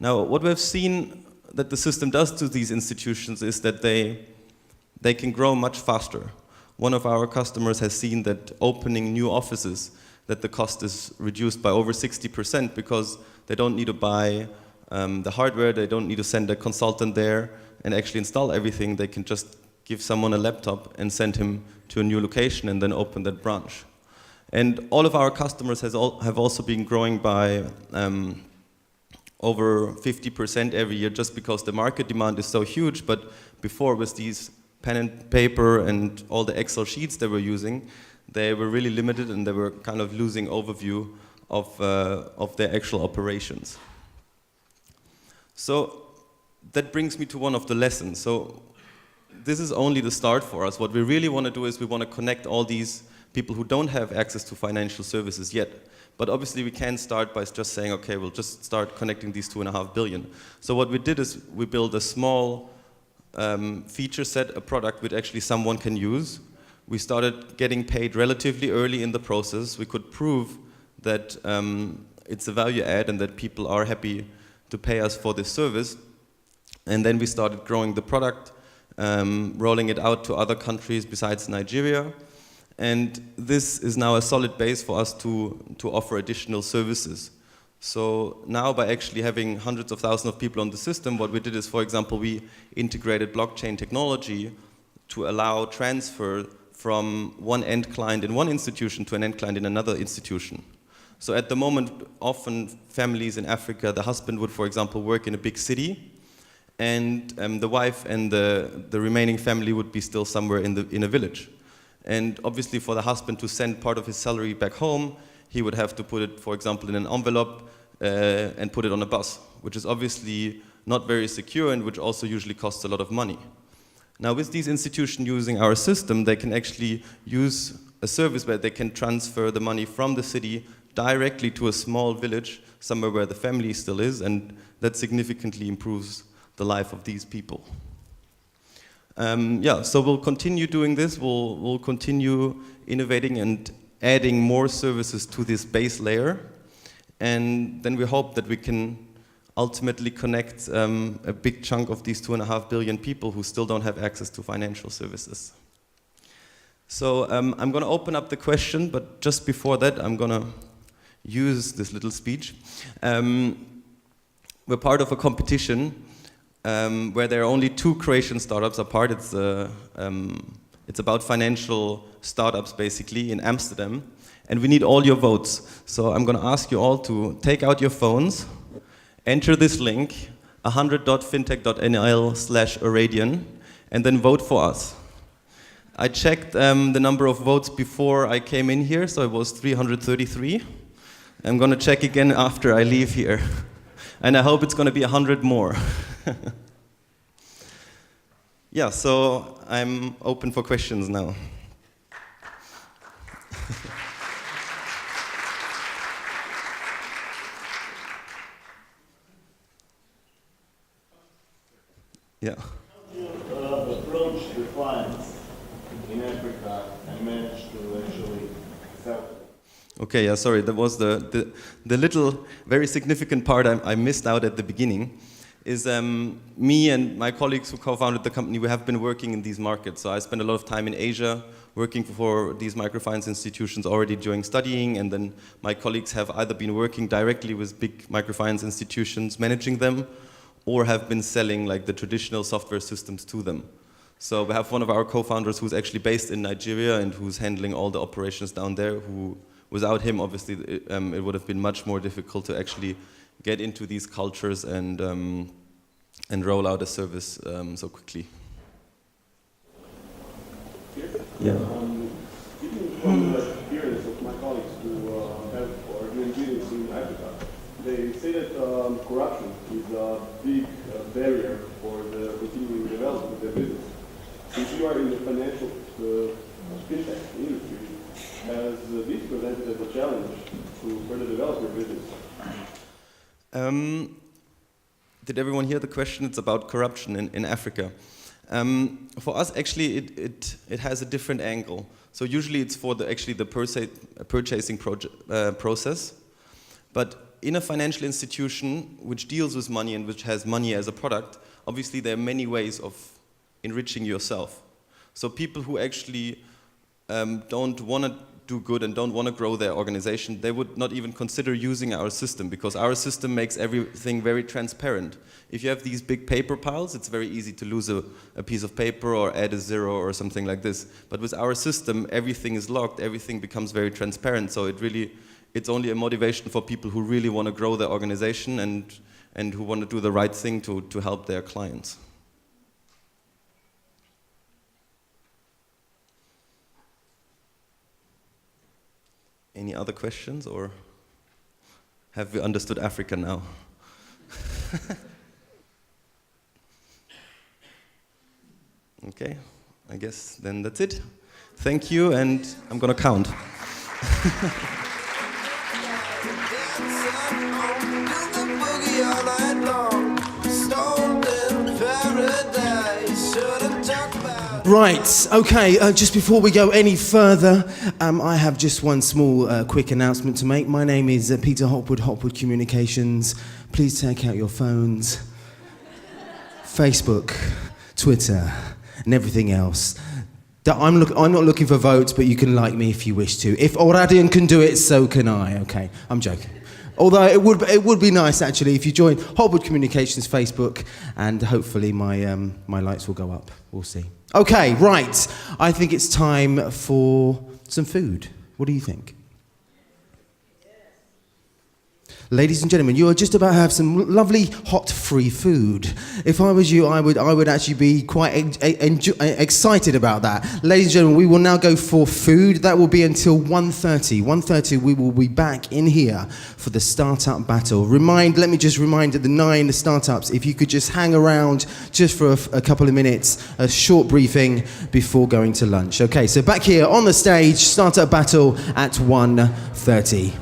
Now, what we've seen that the system does to these institutions is that they can grow much faster. One of our customers has seen that opening new offices, that the cost is reduced by over 60% because they don't need to buy the hardware, they don't need to send a consultant there and actually install everything. They can just give someone a laptop and send him to a new location and then open that branch. And all of our customers have also been growing by over 50% every year just because the market demand is so huge. But before, with these pen and paper and all the Excel sheets they were using, they were really limited and they were kind of losing overview of their actual operations. So that brings me to one of the lessons. So this is only the start for us. What we really want to do is we want to connect all these people who don't have access to financial services yet. But obviously we can't start by just saying, okay, we'll just start connecting these 2.5 billion. So what we did is we built a small feature set, a product which actually someone can use. We started getting paid relatively early in the process. We could prove that it's a value add and that people are happy to pay us for this service. And then we started growing the product, rolling it out to other countries besides Nigeria. And this is now a solid base for us to offer additional services. So now by actually having hundreds of thousands of people on the system, what we did is, for example, we integrated blockchain technology to allow transfer from one end client in one institution to an end client in another institution. So at the moment, often families in Africa, the husband would, for example, work in a big city, and the wife and the remaining family would be still somewhere in a village. And obviously for the husband to send part of his salary back home, he would have to put it, for example, in an envelope and put it on a bus, which is obviously not very secure and which also usually costs a lot of money. Now with these institutions using our system, they can actually use a service where they can transfer the money from the city directly to a small village, somewhere where the family still is, and that significantly improves the life of these people. So we'll continue doing this, we'll continue innovating and adding more services to this base layer, and then we hope that we can ultimately connect a big chunk of these 2.5 billion people who still don't have access to financial services. So I'm going to open up the question, but just before that I'm going to use this little speech. We're part of a competition where there are only 2 Croatian startups apart. It's about financial startups, basically, in Amsterdam. And we need all your votes. So I'm going to ask you all to take out your phones, enter this link, 100.fintech.nl/Aradian, and then vote for us. I checked the number of votes before I came in here, so it was 333. I'm going to check again after I leave here. And I hope it's going to be 100 more. Yeah, so I'm open for questions now. Yeah. How do you approach the clients in Africa and manage to actually sell them? Okay, yeah, sorry, that was the little, very significant part I missed out at the beginning. Is me and my colleagues who co-founded the company, we have been working in these markets. So I spent a lot of time in Asia working for these microfinance institutions already during studying, and then my colleagues have either been working directly with big microfinance institutions, managing them, or have been selling like the traditional software systems to them. So we have one of our co-founders who's actually based in Nigeria and who's handling all the operations down there, who, without him, obviously, it would have been much more difficult to actually get into these cultures and roll out a service so quickly. Yeah. Even from the experience of my colleagues who have or doing business in Africa, they say that corruption is a big barrier for the continuing development of their business. Since you are in the financial fintech industry, has this presented as a challenge to further develop your business? Did everyone hear the question? It's about corruption in Africa. For us, actually, it has a different angle. So usually it's for the purchasing process. But in a financial institution which deals with money and which has money as a product, obviously there are many ways of enriching yourself. So people who actually don't want to do good and don't want to grow their organization, they would not even consider using our system, because our system makes everything very transparent. If you have these big paper piles, it's very easy to lose a piece of paper or add a zero or something like this. But with our system, everything is logged, everything becomes very transparent, so it's only a motivation for people who really want to grow their organization and who want to do the right thing to help their clients. Any other questions, or have we understood Africa now? Okay, I guess then that's it. Thank you, and I'm gonna count. Right, okay, just before we go any further, I have just one small quick announcement to make. My name is Peter Hopwood, Hopwood Communications. Please take out your phones. Facebook, Twitter, and everything else. I'm not looking for votes, but you can like me if you wish to. If Varazdin can do it, so can I. Okay, I'm joking. Although it would be nice actually if you join Hotwood Communications Facebook, and hopefully my lights will go up. We'll see. Okay, right. I think it's time for some food. What do you think? Ladies and gentlemen, you are just about to have some lovely hot free food. If I was you, I would actually be quite excited about that. Ladies and gentlemen, we will now go for food. That will be until 1:30. 1:30 we will be back in here for the startup battle. Let me just remind the 9 startups, if you could just hang around just for a couple of minutes, a short briefing before going to lunch. Okay, so back here on the stage, startup battle at 1:30.